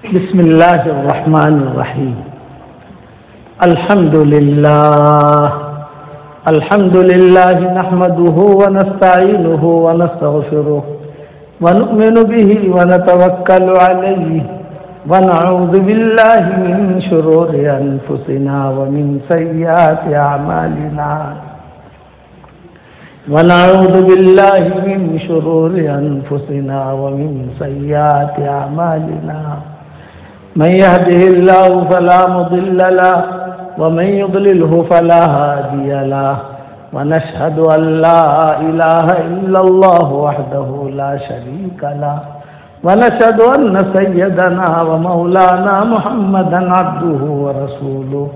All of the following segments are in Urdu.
بسم الله الرحمن الرحيم. الحمد لله نحمده ونستعينه ونستغفره ونؤمن به ونتوكل عليه ونعوذ بالله من شرور أنفسنا ومن سيئات أعمالنا من يهده الله فلا مضل له ومن يضلله فلا هادي له ونشهد أن لا إله إلا الله وحده لا شريك له ونشهد أن سيدنا ومولانا محمدا عبده ورسوله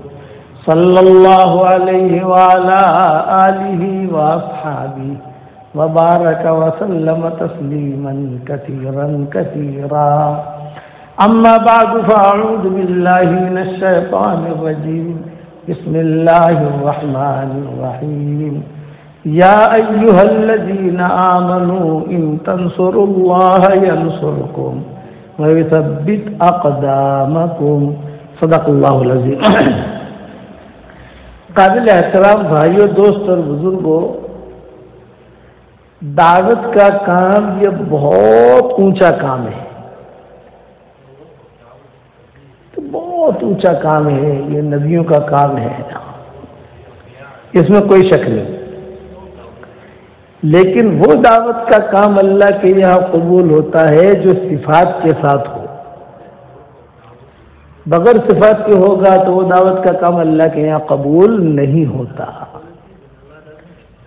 صلى الله عليه وعلى آله وأصحابه وبارك وسلم تسليما كثيرا أما بعد فأعوذ بالله من الشيطان الرجيم. بسم الله الرحمن الرحيم. يا أيها الذين آمنوا إن تنصروا الله ينصركم ويثبت أقدامكم. صدق الله العظيم. قابل احترام بھائیوں، دوست اور بزرگوں، دعوت کا کام یہ بہت اونچا کام ہے، بہت اونچا کام ہے، یہ نبیوں کا کام ہے، اس میں کوئی شک نہیں. لیکن وہ دعوت کا کام اللہ کے یہاں قبول ہوتا ہے جو صفات کے ساتھ ہو. بغیر صفات کے ہوگا تو وہ دعوت کا کام اللہ کے یہاں قبول نہیں ہوتا.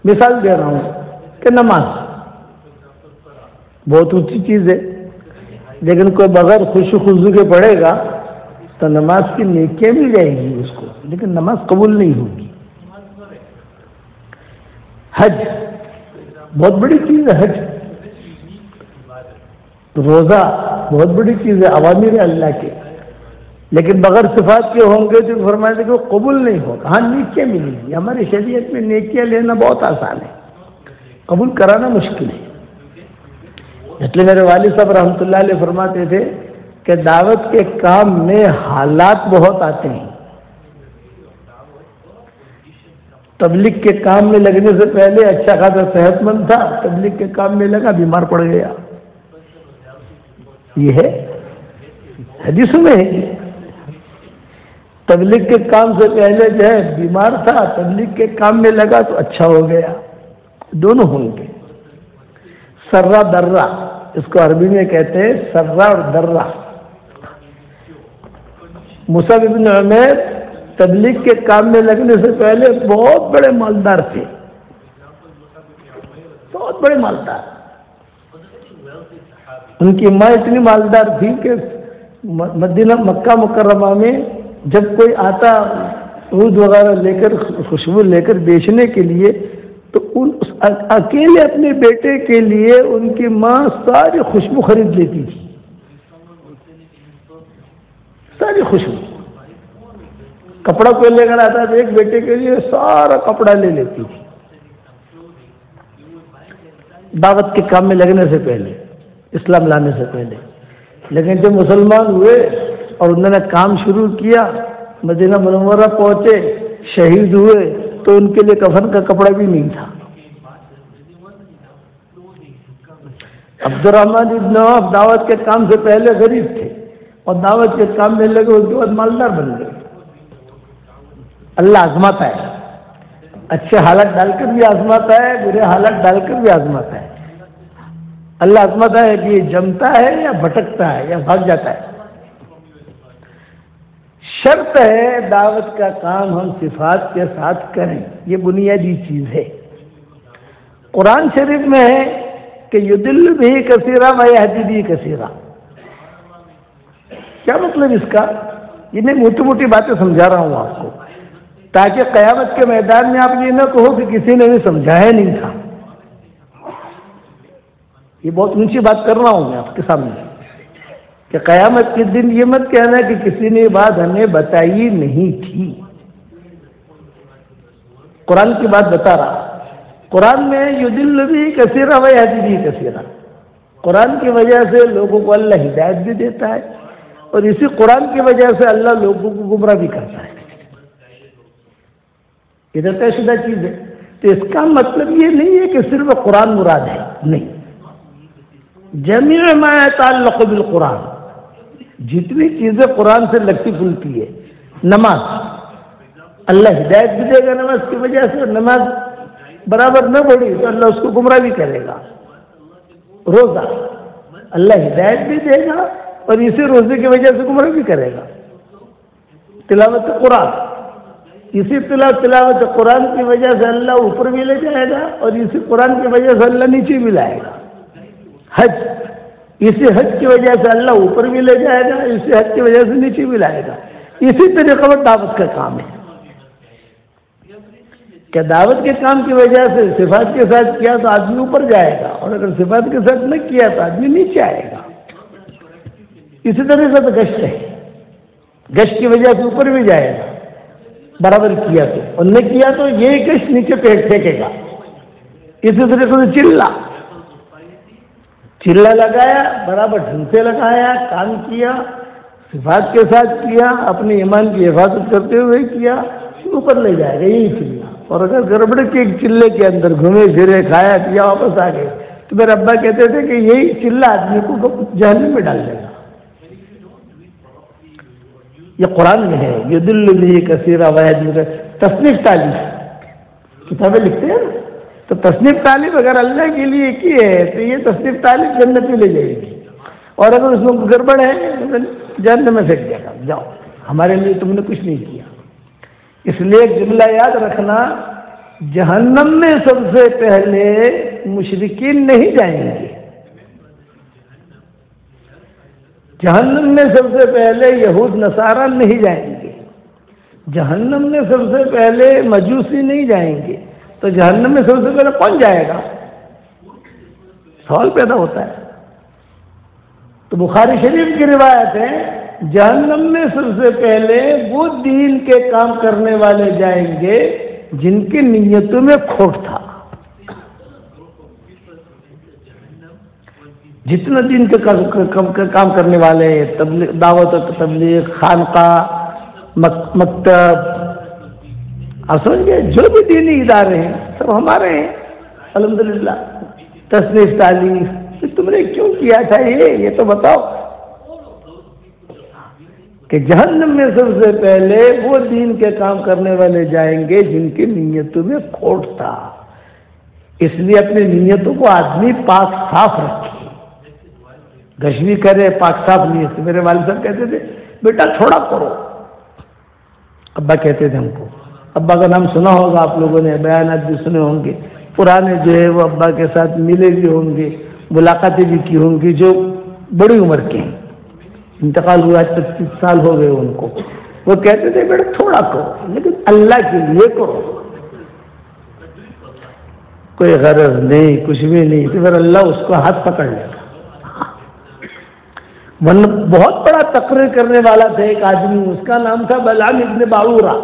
مثال دے رہا ہوں کہ نماز بہت اونچی چیز ہے، لیکن کوئی بغیر خوشو خضو کے پڑھے گا تو نماز کی نیکیاں مل جائے گی اس کو، لیکن نماز قبول نہیں ہوگی. حج بہت بڑی چیز ہے، حج روزہ بہت بڑی چیز ہے، اوامر ہے اللہ کے، لیکن بغیر صفات کے ہوں گے تو فرمایا کہ وہ قبول نہیں ہوگا. ہاں نیکیاں ملیں گی، ہماری شریعت میں نیکیاں لینا بہت آسان ہے، قبول کرانا مشکل ہے. اس لیے میرے والد صاحب رحمۃ اللہ علیہ فرماتے تھے کہ دعوت کے کام میں حالات بہت آتے ہیں. تبلیغ کے کام میں لگنے سے پہلے اچھا خاصا صحت مند تھا، تبلیغ کے کام میں لگا بیمار پڑ گیا. یہ ہے حدیث میں، تبلیغ کے کام سے پہلے جو ہے بیمار تھا، تبلیغ کے کام میں لگا تو اچھا ہو گیا. دونوں ہوں گے. سرا درہ اس کو عربی میں کہتے ہیں، سرا اور درہ. مصعب بن عمیر تبلیغ کے کام میں لگنے سے پہلے بہت بڑے مالدار تھے، بہت بڑے مالدار. ان کی ماں اتنی مالدار تھی کہ مدینہ مکہ مکرمہ میں جب کوئی آتا عود وغیرہ لے کر، خوشبو لے کر بیچنے کے لیے، تو اکیلے اپنے بیٹے کے لیے ان کی ماں ساری خوشبو خرید لیتی تھی، ساری خوشبو. کپڑا کوئی لے کر آتا تھا ایک بیٹے کے لیے سارا کپڑا لے لیتی تھی دعوت کے کام میں لگنے سے پہلے، اسلام لانے سے پہلے. لیکن جب مسلمان ہوئے اور انہوں نے کام شروع کیا، مدینہ منورہ پہنچے، شہید ہوئے، تو ان کے لیے کفن کا کپڑا بھی نہیں تھا. عبد الرحمن ابن عوف دعوت کے کام سے پہلے غریب تھے اور دعوت کے کام میں لگے، اس کے بعد مالدار بن گئے. اللہ آزماتا ہے، اچھے حالات ڈال کر بھی آزماتا ہے، برے حالات ڈال کر بھی آزماتا ہے. اللہ آزماتا ہے کہ یہ جمتا ہے یا بھٹکتا ہے یا بھاگ جاتا ہے. شرط ہے دعوت کا کام ہم صفات کے ساتھ کریں، یہ بنیادی چیز ہے. قرآن شریف میں ہے کہ یضل بہ کثیرا ویہدی بہ کثیرا. کیا مطلب اس کا؟ یہ میں موٹی موٹی باتیں سمجھا رہا ہوں آپ کو، تاکہ قیامت کے میدان میں آپ یہ نہ کہو کہ کسی نے بھی سمجھایا نہیں تھا. یہ بہت اونچی بات کر رہا ہوں میں آپ کے سامنے کہ قیامت کے دن یہ مت کہنا کہ کسی نے بات ہمیں بتائی نہیں تھی. قرآن کی بات بتا رہا. قرآن میں یضل بہ کثیرا ویہدی بہ کثیرا، قرآن کی وجہ سے لوگوں کو اللہ ہدایت بھی دیتا ہے اور اسی قرآن کی وجہ سے اللہ لوگوں کو گمراہ بھی کرتا ہے. ادھر طے شدہ چیز ہے. تو اس کا مطلب یہ نہیں ہے کہ صرف قرآن مراد ہے، نہیں. جمیع ما يتعلق بالقرآن، جتنی چیزیں قرآن سے لگتی پھلتی ہے. نماز، اللہ ہدایت بھی دے گا نماز کی وجہ سے. نماز برابر نہ پڑھی تو اللہ اس کو گمراہ بھی کرے گا. روزہ، اللہ ہدایت بھی دے گا اور اسی روزے کی وجہ سے گمراہ بھی کرے گا. تلاوت قرآن، اسی تلاوت قرآن کی وجہ سے اللہ اوپر بھی لے جائے گا اور اسی قرآن کی وجہ سے اللہ نیچے بھی لائے گا. حج، اسی حج کی وجہ سے اللہ اوپر بھی لے جائے گا، اسی حج کی وجہ سے نیچے بھی لائے گا. اسی طریقے پر دعوت کا کام ہے کہ دعوت کے کام کی وجہ سے صفات کے ساتھ کیا تو آدمی اوپر جائے گا، اور اگر صفات کے ساتھ نہ کیا تو آدمی نیچے آئے گا. اسی طرح سے تو گشت ہے، گشت کی وجہ سے اوپر بھی جائے گا برابر کیا تو، اور نہ کیا تو یہ گشت نیچے پیٹ پھینکے گا. اسی طریقے سے چلا لگایا، برابر ڈھنگ سے لگایا، کام کیا، صفات کے ساتھ کیا، اپنے ایمان کی حفاظت کرتے ہوئے کیا، اوپر لے جائے گا یہی چلا. اور اگر گڑبڑ کے ایک چلے کے اندر گھومے پھرے، کھایا پیا، واپس آ گئے تو میرے ابا کہتے تھے کہ یہی چلا آدمی کو جہنم میں ڈال دے گا. یہ قرآن میں ہے. یضل به کثیرا ویہدی، تصنیف تعلیف کتابیں لکھتے ہیں تو تصنیف تعلیف اگر اللہ کے لیے کی ہے تو یہ تصنیف تعلیف جنت میں لے جائے گی، اور اگر اس میں گڑبڑ ہے جہنم میں پھینک دے گا. جاؤ، ہمارے لیے تم نے کچھ نہیں کیا. اس لیے ایک جملہ یاد رکھنا، جہنم میں سب سے پہلے مشرکین نہیں جائیں گے، جہنم میں سب سے پہلے یہود نصارہ نہیں جائیں گے، جہنم میں سب سے پہلے مجوسی نہیں جائیں گے. تو جہنم میں سب سے پہلے کون جائے گا؟ سوال پیدا ہوتا ہے. تو بخاری شریف کی روایت ہے، جہنم میں سب سے پہلے وہ دین کے کام کرنے والے جائیں گے جن کی نیتوں میں کھوٹ تھا. جتنا دین کے کام کرنے والے، تبلیغ، دعوت و تبلیغ، خانقاہ، مکتب، آپ سمجھ گئے، جو بھی دینی ادارے ہیں سب ہمارے ہیں الحمدللہ. تصنیف تعلیف تم نے کیوں کیا تھا یہ تو بتاؤ. کہ جہنم میں سب سے پہلے وہ دین کے کام کرنے والے جائیں گے جن کی نیتوں میں کھوٹ تھا. اس لیے اپنی نیتوں کو آدمی پاک صاف رکھے، گش بھی کرے پاک صاف نیت سے. میرے والد صاحب کہتے تھے بیٹا تھوڑا کرو. ابا کہتے تھے ہم کو، ابا کا نام سنا ہوگا آپ لوگوں نے، بیانات بھی سنے ہوں گے، پرانے جو ہے وہ ابا کے ساتھ ملے بھی ہوں گے، ملاقاتیں بھی کی ہوں گی، جو بڑی عمر کے ہیں، انتقال ہوا 35 سال ہو گئے ان کو. وہ کہتے تھے بیٹا تھوڑا کرو لیکن اللہ کے لیے کرو، کوئی غرض نہیں، کچھ بھی نہیں، تو پھر اللہ اس کو ہاتھ پکڑ لے گا. بہت بڑا تقریر کرنے والا تھا ایک آدمی، اس کا نام تھا بلعام ابن باعورہ.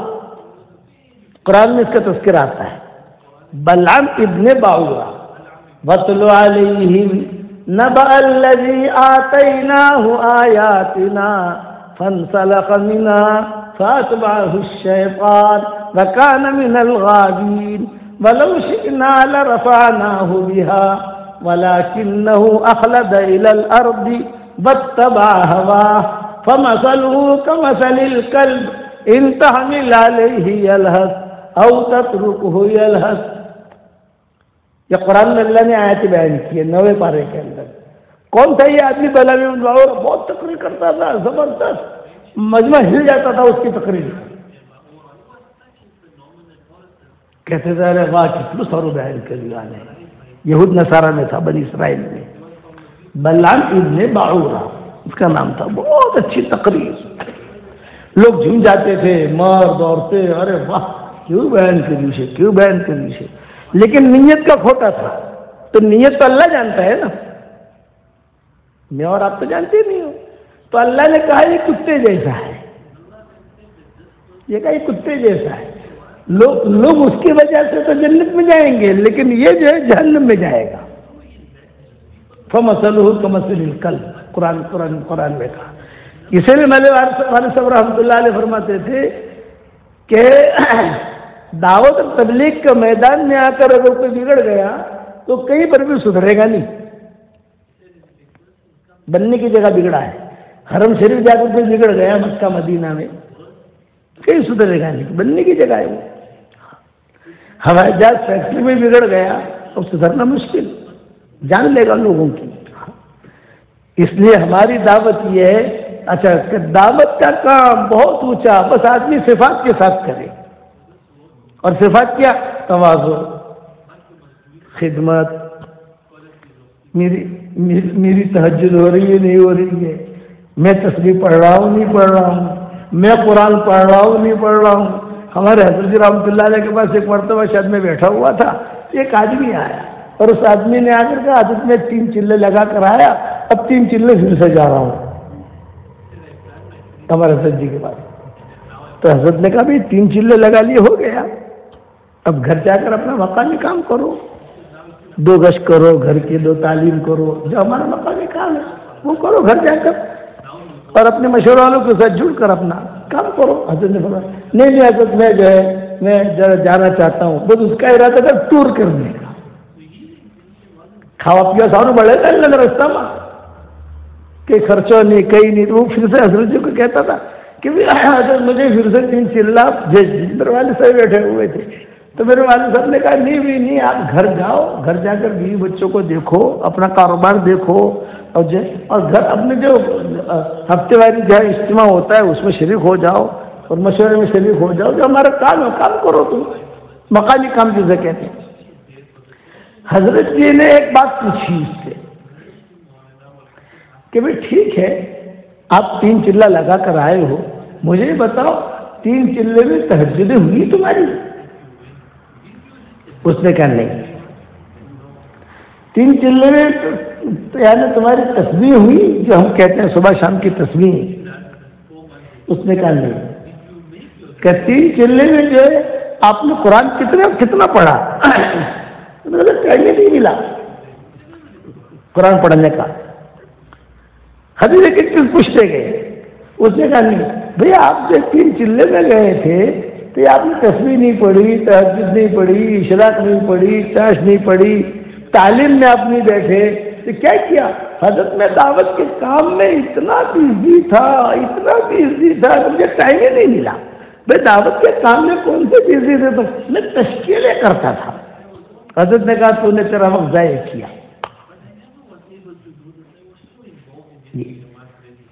قرآن میں اس کا تذکرہ آتا ہے، بلعام ابن باعورہ. وَاتْلُ عَلَيْهِمْ نَبَأَ الَّذِي آتَيْنَاهُ آيَاتِنَا فَانْسَلَخَ مِنْهَا فَأَتْبَعَهُ الشَّيْطَانُ وَكَانَ مِنَ الْغَاوِينَ وَلَوْ شِئْنَا لَرَفَعْنَاهُ بِهَا وَلَكِنَّهُ أَخْلَدَ إِلَى الْأَرْضِ وَاتَّبَعَ هَوَاهُ فَمَثَلُهُ كَمَثَلِ الْكَلْبِ إِنْ تَحْمِلْ عَلَيْهِ يَلْهَثْ أَوْ تَتْرُكْهُ يَلْهَث. یہ قرآن میں اللہ نے آیت بیان کی ہے 9ویں پارے کے اندر. کون تھا یہ آدمی؟ بلعام ابن باعورہ. بہت تقریر کرتا تھا، زبردست، مجمع ہل جاتا تھا اس کی تقریر. کہتے تھے ارے واہ کتنا سارو بیان کر دیا نے. یہود نصارہ میں تھا، بنی اسرائیل میں. بلعام ابن باعورہ اس کا نام تھا. بہت اچھی تقریر، لوگ جھوم جاتے تھے، مرد عورتیں، ارے واہ کیوں بیان کری سے، کیوں بیان کری سے. لیکن نیت کا کھوٹا تھا. تو نیت تو اللہ جانتا ہے نا، میں اور آپ تو جانتے نہیں ہو. تو اللہ نے کہا یہ کتے جیسا ہے، یہ کہا یہ کتے جیسا ہے. لوگ اس کی وجہ سے تو جنت میں جائیں گے لیکن یہ جو ہے جہنم میں جائے گا. فَمَثَلُهُ كَمَثَلِ الْكَلْبِ، قرآن میں کہا. اسی لیے میرے والد صاحب رحمۃ اللہ علیہ فرماتے تھے کہ دعوت اور تبلیغ کے میدان میں آ کر اگر کوئی بگڑ گیا تو کہیں پر بھی سدھرے گا نہیں. بننے کی جگہ بگڑا ہے، حرم شریف جا کر کوئی بگڑ گیا مکہ مدینہ میں کہیں سدھرے گا نہیں، بننے کی جگہ ہے وہ. ہوائی جہاز فیکٹری میں بگڑ گیا اب سدھرنا مشکل، جان لے گا لوگوں کی. اس لیے ہماری دعوت یہ ہے اچھا کہ دعوت کا کام بہت اونچا، بس آدمی صفات کے ساتھ کرے. اور صفات کیا؟ تواضع، خدمت. میری تہجد ہو رہی ہے نہیں ہو رہی ہے، میں تسبیح پڑھ رہا ہوں نہیں پڑھ رہا ہوں، میں قرآن پڑھ رہا ہوں نہیں پڑھ رہا ہوں. ہمارے حضرت جی رحمۃ اللہ علیہ کے پاس ایک مرتبہ شاید میں بیٹھا ہوا تھا، ایک آدمی آیا اور اس آدمی نے آ کر کہا حضرت میں 3 چلے لگا کر آیا، اب 3 چلے پھر سے جا رہا ہوں ہمارے حضرت جی کے پاس. تو حضرت نے کہا بھائی 3 چلے لگا لیے ہو گیا، اب گھر جا کر اپنا مقامی کام کرو، 2 گشت کرو گھر کے، 2 تعلیم کرو، جو ہمارا مقامی کام ہے وہ کرو گھر جا کر، اور اپنے مشورے والوں کے ساتھ جڑ کر اپنا کام کرو. حضرت نے فرمایا نہیں حضرت میں جو ہے میں جانا چاہتا ہوں. بس اس کا ارادہ تھا ٹور کرنے کا، کھاوا پیا ساروں بڑھے گا اللہ رستہ میں کہ خرچہ نہیں کہیں نہیں. تو وہ پھر سے حضرت جی کو کہتا تھا کہ حضرت مجھے پھر سے 3 چلہ بھیج دی. میرے والد صاحب بیٹھے ہوئے تھے تو میرے والد صاحب نے کہا نہیں آپ گھر جاؤ، گھر جا کر بیوی بچوں کو دیکھو، اپنا کاروبار دیکھو، اور گھر اپنے جو ہفتے واری جو اجتماع ہوتا ہے اس میں شریک ہو جاؤ اور مشورے میں شریک ہو جاؤ. جو ہمارا کام ہے کام کرو، تم مقامی کام جسے کہتے ہیں. حضرت جی نے ایک بات پوچھی اس سے کہ بھائی ٹھیک ہے آپ 3 چلہ لگا کر آئے ہو، مجھے بتاؤ 3 چلے میں تہجدیں ہوئی تمہاری؟ اس نے کہا نہیں. 3 چلے میں یعنی تمہاری تسبیح ہوئی جو ہم کہتے ہیں صبح شام کی تسبیح؟ اس نے کہا نہیں. کہ 3 چلے میں جو ہے آپ نے قرآن کتنا پڑھا؟ ٹائم نہیں ملا قرآن پڑھنے کا. حضرت ایک چیز پوچھتے گئے. اس نے کہا نہیں بھیا آپ جو 3 چلے میں گئے تھے تو آپ نے تسبیح نہیں پڑھی، تہجد نہیں پڑھی، اشراق نہیں پڑھی، چاش نہیں پڑھی، تعلیم میں آپ نہیں بیٹھے تو کیا کیا؟ حضرت میں دعوت کے کام میں اتنا بزی تھا مجھے ٹائم ہی نہیں ملا. میں دعوت کے کام میں کون سے بزی تھے؟ تو میں تشکیلیں کرتا تھا. حضرت نے کہا تو نے تیرا وقت ضائع کیا.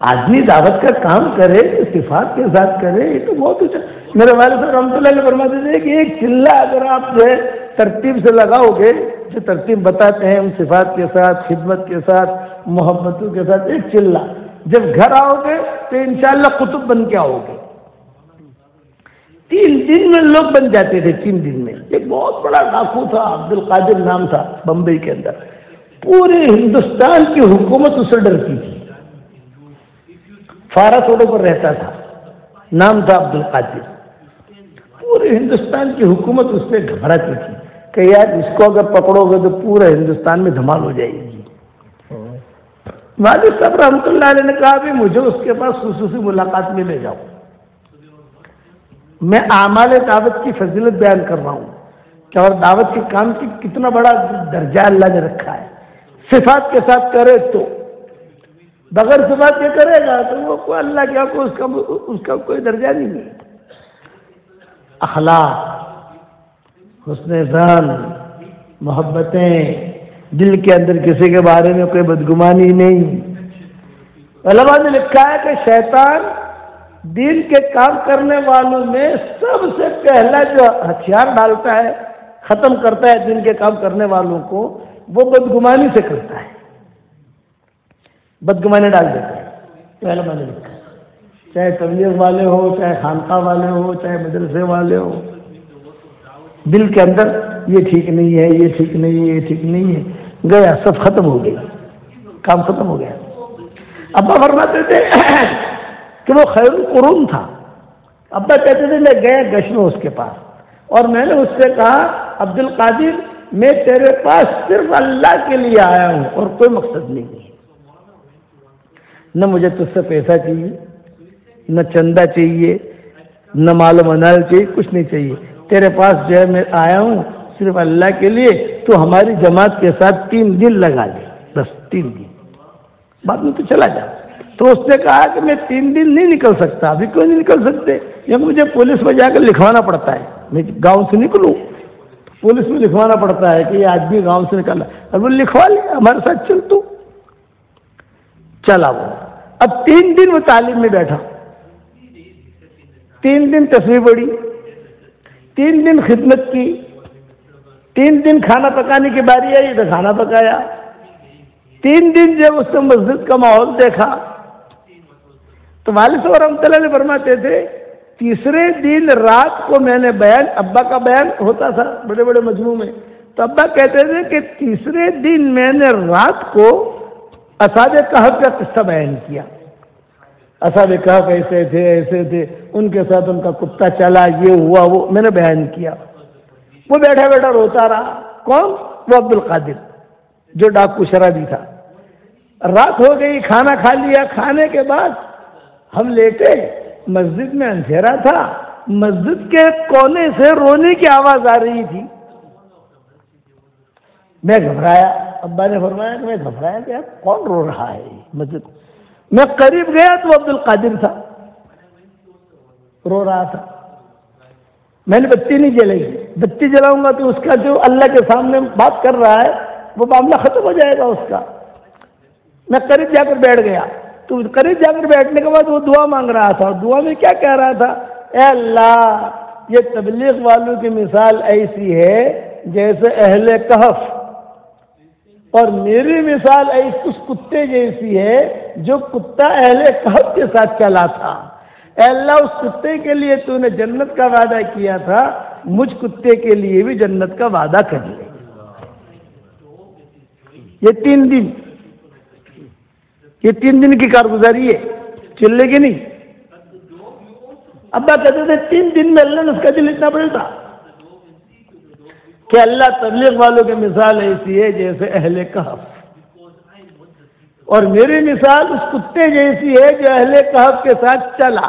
آدمی دعوت کا کام کرے صفات کے ساتھ کرے، یہ تو بہت اچھا. میرے والد صاحب رحمۃ اللہ علیہ فرماتے تھے کہ ایک چلہ اگر آپ جو ہے ترتیب سے لگاؤ گے، جو ترتیب بتاتے ہیں ان صفات کے ساتھ، خدمت کے ساتھ، محبتوں کے ساتھ، ایک چلہ جب گھر آؤ گے تو انشاءاللہ قطب بن کے آؤ گے. 3 دن میں لوگ بن جاتے تھے. 3 دن میں. ایک بہت بڑا ڈاکو تھا، عبد القادر نام تھا، بمبئی کے اندر. پورے ہندوستان کی حکومت اس سے ڈرتی تھی. فارس روڈ پر رہتا تھا، نام تھا عبد القادر. پورے ہندوستان کی حکومت اس سے گھبراتی تھی کہ یار اس کو اگر پکڑو گے تو پورے ہندوستان میں دھمال ہو جائے گی. والد صاحب رحمۃ اللہ علیہ نے کہا بھی مجھے اس کے پاس خصوصی ملاقات میں لے جاؤ، میں اعمال دعوت کی فضیلت بیان کر رہا ہوں کہ اور دعوت کے کام کی کتنا بڑا درجہ اللہ نے رکھا ہے. صفات کے ساتھ کرے تو، بغیر صفات کے کرے گا تو وہ کوئی اللہ کیا کو اس کا کوئی درجہ نہیں ہے. اخلاق، حسن ظن، محبتیں، دل کے اندر کسی کے بارے میں کوئی بدگمانی نہیں. علماء نے لکھا ہے کہ شیطان دین کے کام کرنے والوں میں سب سے پہلا جو ہتھیار ڈالتا ہے، ختم کرتا ہے دین کے کام کرنے والوں کو، وہ بدگمانی سے کرتا ہے. بدگمانی ڈال دیتا ہے. علماء نے لکھا ہے چاہے تبلیغ والے ہو، چاہے خانقاہ والے ہو، چاہے مدرسے والے ہو، دل کے اندر یہ ٹھیک نہیں ہے، یہ ٹھیک نہیں ہے، یہ ٹھیک نہیں ہے، گیا سب ختم ہو گئی، کام ختم ہو گیا. ابا فرماتے تھے کہ وہ خیر القرون تھا. ابا کہتے تھے میں گیا گشت میں اس کے پاس اور میں نے اس سے کہا عبد القادر میں تیرے پاس صرف اللہ کے لیے آیا ہوں اور کوئی مقصد نہیں ہے. نہ مجھے تجھ سے پیسہ چاہیے، نہ چندہ چاہیے، نہ مال و منال چاہیے، کچھ نہیں چاہیے. تیرے پاس جو ہے میں آیا ہوں صرف اللہ کے لیے. تو ہماری جماعت کے ساتھ 3 دن لگا لے، بس 3 دن، بعد میں تو چلا جا. تو اس نے کہا کہ میں 3 دن نہیں نکل سکتا. ابھی کیوں نہیں نکل سکتے؟ یہ مجھے پولیس میں جا کر لکھوانا پڑتا ہے. میں گاؤں سے نکلوں، پولیس میں لکھوانا پڑتا ہے کہ یہ آدمی گاؤں سے نکلا. اور وہ لکھوا لیا، ہمارے ساتھ چل. تو چلا وہ. اب 3 دن وہ تعلیم میں بیٹھا، 3 دن تصویر پڑھی، 3 دن خدمت کی، 3 دن کھانا پکانے کی باری آئی تو کھانا پکایا. 3 دن جب اس نے مسجد کا ماحول دیکھا تو والد صاحب رحمۃ اللہ علیہ فرماتے تھے تیسرے دن رات کو میں نے بیان، ابا کا بیان ہوتا تھا بڑے بڑے مجموع میں، تو ابا کہتے تھے کہ تیسرے دن میں نے رات کو اصحاب کہف کا قصہ بیان کیا. اصحاب کہف ایسے تھے ایسے تھے، ان کے ساتھ ان کا کتا چلا، یہ ہوا وہ میں نے بیان کیا. وہ بیٹھا بیٹھا روتا رہا. کون؟ وہ عبد القادر جو ڈاکو شرابی تھا. رات ہو گئی، کھانا کھا لیا. کھانے کے بعد ہم لیٹے، مسجد میں اندھیرا تھا، مسجد کے کونے سے رونے کی آواز آ رہی تھی. میں گھبرایا. ابا نے فرمایا کہ میں گھبرایا کہ یار کون رو رہا ہے مسجد. میں قریب گیا تو عبد القادر تھا، رو رہا تھا. میں نے بتی نہیں جلائی. بتی جلاؤں گا تو اس کا جو اللہ کے سامنے بات کر رہا ہے وہ معاملہ ختم ہو جائے گا اس کا. میں قریب جا کر بیٹھ گیا. تو قریب جا کر بیٹھنے کے بعد وہ دعا مانگ رہا تھا. اور دعا میں کیا کہہ رہا تھا؟ اے اللہ، یہ تبلیغ والوں کی مثال ایسی ہے جیسے اہل کہف، اور میری مثال اس کتے جیسی ہے جو کتا اہل کہف کے ساتھ چلا تھا. اے اللہ، اس کتے کے لیے تو نے جنت کا وعدہ کیا تھا، مجھ کتے کے لیے بھی جنت کا وعدہ کر لے. یہ 3 دن کی کارگزاری ہے، چلے گی نہیں. ابا کہتے تھے 3 دن میں اللہ نے اس کا دل اتنا بڑھتا کہ اللہ تبلیغ والوں کی مثال ایسی ہے جیسے اہل کہف، اور میری مثال اس کتے جیسی ہے جو اہل کہف کے ساتھ چلا.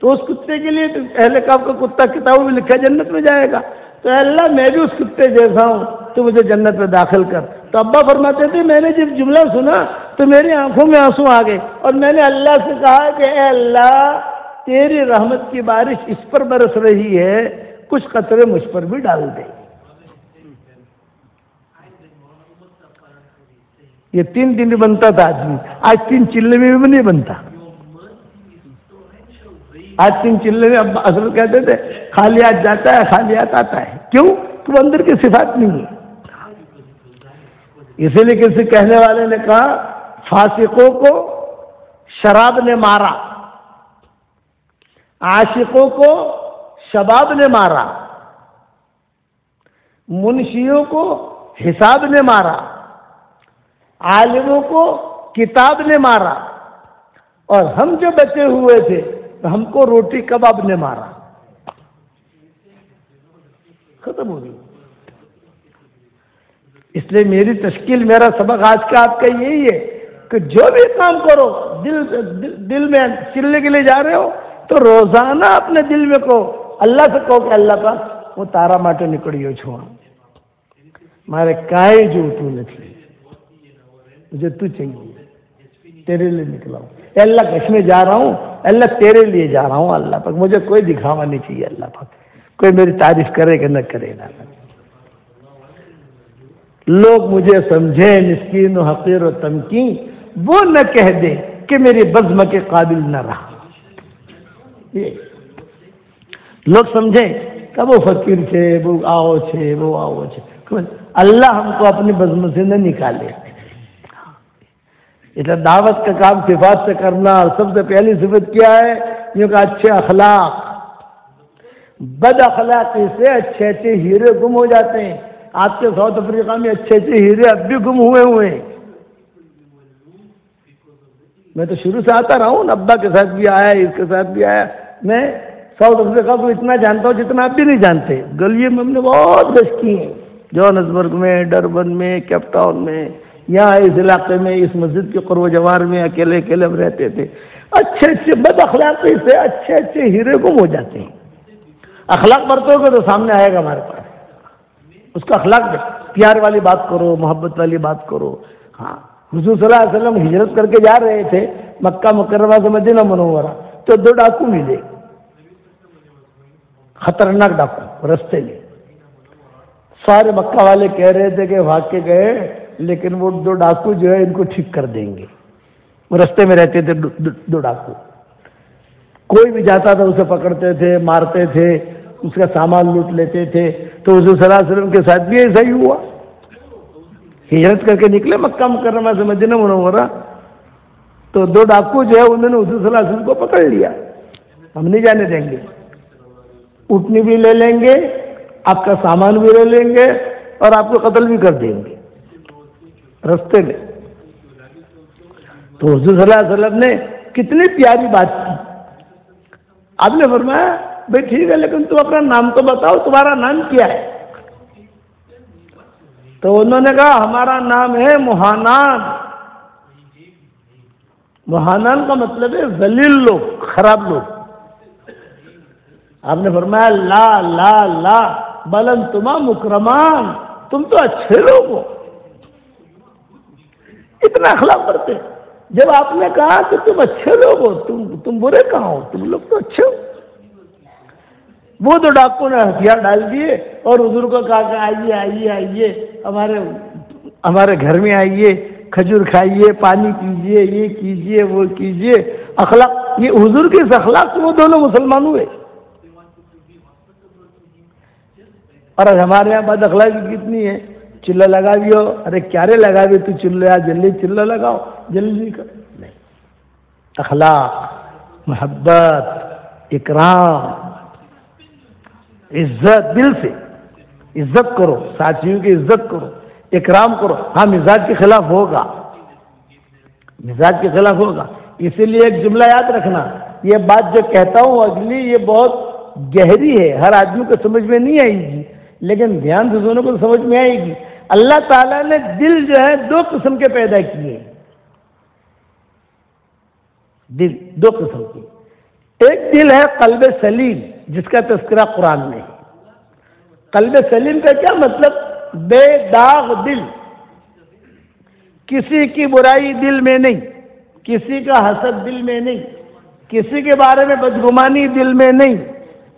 تو اس کتے کے لیے اہل کہف کا کتا کتابوں میں لکھا جنت میں جائے گا. تو اللہ میں بھی اس کتے جیسا ہوں، تو مجھے جنت میں داخل کر. تو ابا فرماتے تھے میں نے جب جملہ سنا تو میری آنکھوں میں آنسو آ گئے، اور میں نے اللہ سے کہا کہ اے اللہ، تیری رحمت کی بارش اس پر برس رہی ہے، کچھ قطرے مجھ پر بھی ڈال دے. یہ 3 دن بنتا تھا آدمی، آج 3 چلے میں بھی نہیں بنتا. آج 3 چلے میں ابا اصل کہتے تھے خالی ہاتھ جاتا ہے خالی ہاتھ آتا ہے. کیوں؟ تو اندر کی صفات نہیں ہے. اسی لیے کسی کہنے والے نے کہا فاسقوں کو شراب نے مارا، عاشقوں کو شباب نے مارا، منشیوں کو حساب نے مارا، عالموں کو کتاب نے مارا، اور ہم جو بچے ہوئے تھے ہم کو روٹی کباب نے مارا. ختم ہو گئی. اس لیے میری تشکیل، میرا سبق آج کا آپ کا یہی ہے کہ جو بھی کام کرو دل میں چلنے کے لیے جا رہے ہو تو روزانہ اپنے دل میں کہو، اللہ سے کہو کہ اللہ پاک وہ تارا ماٹے نکڑیو چھوڑ مارے کائے جو تو نہیں، مجھے تو چاہیے، تیرے لیے نکلا ہوں. اے اللہ کش میں جا رہا ہوں، اللہ تیرے لیے جا رہا ہوں. اللہ پاک مجھے کوئی دکھاوا نہیں چاہیے. اللہ پاک کوئی میری تعریف کرے کہ نہ کرے. لوگ مجھے سمجھے مسکین و حقیر و تمکین، وہ نہ کہہ دے کہ میری بزم کے قابل نہ رہا. لوگ سمجھیں کہ وہ فقیر تھے، وہ آؤ چھے، وہ آؤ چھے. اللہ ہم کو اپنی بزم سے نہ نکالے. اس دعوت کا کام صفات سے کرنا، اور سب سے پہلی صفت کیا ہے؟ یہ کہ اچھے اخلاق. بد اخلاقی سے اچھے اچھے ہیرے گم ہو جاتے ہیں. آپ کے ساؤتھ افریقہ میں اچھے اچھے ہیرے اب بھی گم ہوئے ہیں. میں تو شروع سے آتا رہا ہوں، ابا کے ساتھ بھی آیا، اس کے ساتھ بھی آیا. میں ساؤتھ افریقہ کو اتنا جانتا ہوں جتنا آپ بھی نہیں جانتے. گلیے میں ہم نے بہت گشت کی ہیں، جوہانسبرگ میں، ڈربن میں، کیپ ٹاؤن میں، یہاں اس علاقے میں اس مسجد کے قرب و جوار میں اکیلے اکیلے ہم رہتے تھے، اچھے اچھے بد اخلاقی سے اچھے اچھے ہیرے گم ہو جاتے ہیں۔ اخلاق برتو گے تو سامنے آئے گا ہمارے پاس، اس کا اخلاق دے، پیار والی بات کرو، محبت والی بات کرو۔ ہاں، حضور صلی اللہ علیہ وسلم ہجرت کر کے جا رہے تھے مکہ مکرمہ سے مدینہ منورہ، تو 2 ڈاکو ملے، خطرناک ڈاکو رستے میں۔ سارے مکہ والے کہہ رہے تھے کہ بھاگ کے گئے، لیکن وہ 2 ڈاکو جو ہے ان کو ٹھیک کر دیں گے۔ وہ رستے میں رہتے تھے 2 ڈاکو، کوئی بھی جاتا تھا اسے پکڑتے تھے، مارتے تھے، اس کا سامان لوٹ لیتے تھے۔ تو حضور صلی اللہ علیہ وسلم کے ساتھ بھی ایسا ہی ہوا، ہجرت کر کے نکلے مکہ مکرمہ سے مدینہ منورہ، تو 2 ڈاکو جو ہے انہوں نے حضور صلی اللہ علیہ وسلم کو پکڑ لیا، ہم نہیں جانے دیں گے، اونٹنی بھی لے لیں گے، آپ کا سامان بھی لے لیں گے، اور آپ کو قتل بھی کر دیں گے رستے میں۔ تو حضور صلی اللہ علیہ وسلم نے کتنی پیاری بات کی، آپ نے فرمایا بھائی ٹھیک ہے، لیکن تم اپنا نام تو بتاؤ، تمہارا نام کیا ہے؟ تو انہوں نے کہا ہمارا نام ہے مہانان۔ مہانان کا مطلب ہے ذلیل لوگ، خراب لوگ۔ آپ نے فرمایا لا لا لا بل انتما مکرمان، تم تو اچھے لوگ ہو، اتنا اخلاق کرتے۔ جب آپ نے کہا کہ تم اچھے لوگ ہو، تم برے کہاں ہو، تم لوگ تو اچھے ہو۔ وہ 2 ڈاکو نے ہتھیار ڈال دیے اور حضور کو کہا کہ آئیے آئیے آئیے، ہمارے گھر میں آئیے، کھجور کھائیے، پانی پیجیے، یہ کیجیے وہ کیجیے۔ اخلاق، یہ حضور کے اس اخلاق سے وہ دونوں مسلمان ہوئے۔ اور ہمارے یہاں بد اخلاقی کتنی ہے، چلہ لگا دیو، ارے کیا رے لگا دی تو چلہ، جلدی چلہ لگاؤ، جلدی کر۔ نہیں، اخلاق، محبت، اکرام، عزت، دل سے عزت کرو، ساتھیوں کی عزت کرو، اکرام کرو۔ ہاں مزاج کے خلاف ہوگا، مزاج کے خلاف ہوگا، اسی لیے ایک جملہ یاد رکھنا، یہ بات جو کہتا ہوں اگلی یہ بہت گہری ہے، ہر آدمی کو سمجھ میں نہیں آئے گی، لیکن دھیان سے سنو کو سمجھ میں آئے گی۔ اللہ تعالیٰ نے دل جو ہے 2 قسم کے پیدا کیے، دل 2 قسم کے۔ ایک دل ہے قلب سلیم، جس کا تذکرہ قرآن میں ہے۔ قلب سلیم کا کیا مطلب؟ بے داغ دل، کسی کی برائی دل میں نہیں، کسی کا حسد دل میں نہیں، کسی کے بارے میں بدگمانی دل میں نہیں،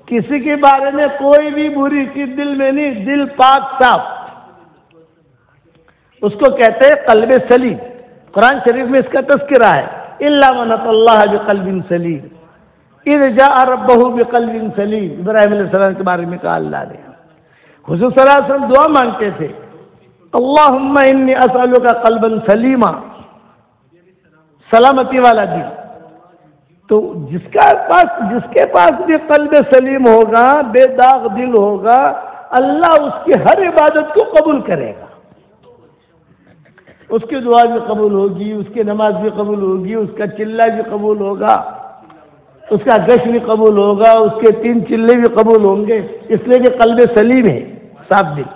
کسی کے بارے میں کوئی بھی بری چیز دل میں نہیں، دل پاک صاف، اس کو کہتے ہیں قلب سلیم۔ قرآن شریف میں اس کا تذکرہ ہے، الا من اتى الله بقلب سلیم اذ جاء ربه بقلب سلیم۔ ابراہیم علیہ السلام کے بارے میں کہا اللہ نے۔ حضور صلی اللہ علیہ وسلم دعا مانگتے تھے، اللہم انی اسألک قلبا سلیما، سلامتی والا دل۔ تو جس کے پاس بھی قلب سلیم ہوگا، بے داغ دل ہوگا، اللہ اس کی ہر عبادت کو قبول کرے گا، اس کی دعا بھی قبول ہوگی، اس کی نماز بھی قبول ہوگی، اس کا چلہ بھی قبول ہوگا، اس کا گش بھی قبول ہوگا، اس کے 3 چلے بھی قبول ہوں گے، اس لیے کہ قلب سلیم ہے، صاف دل۔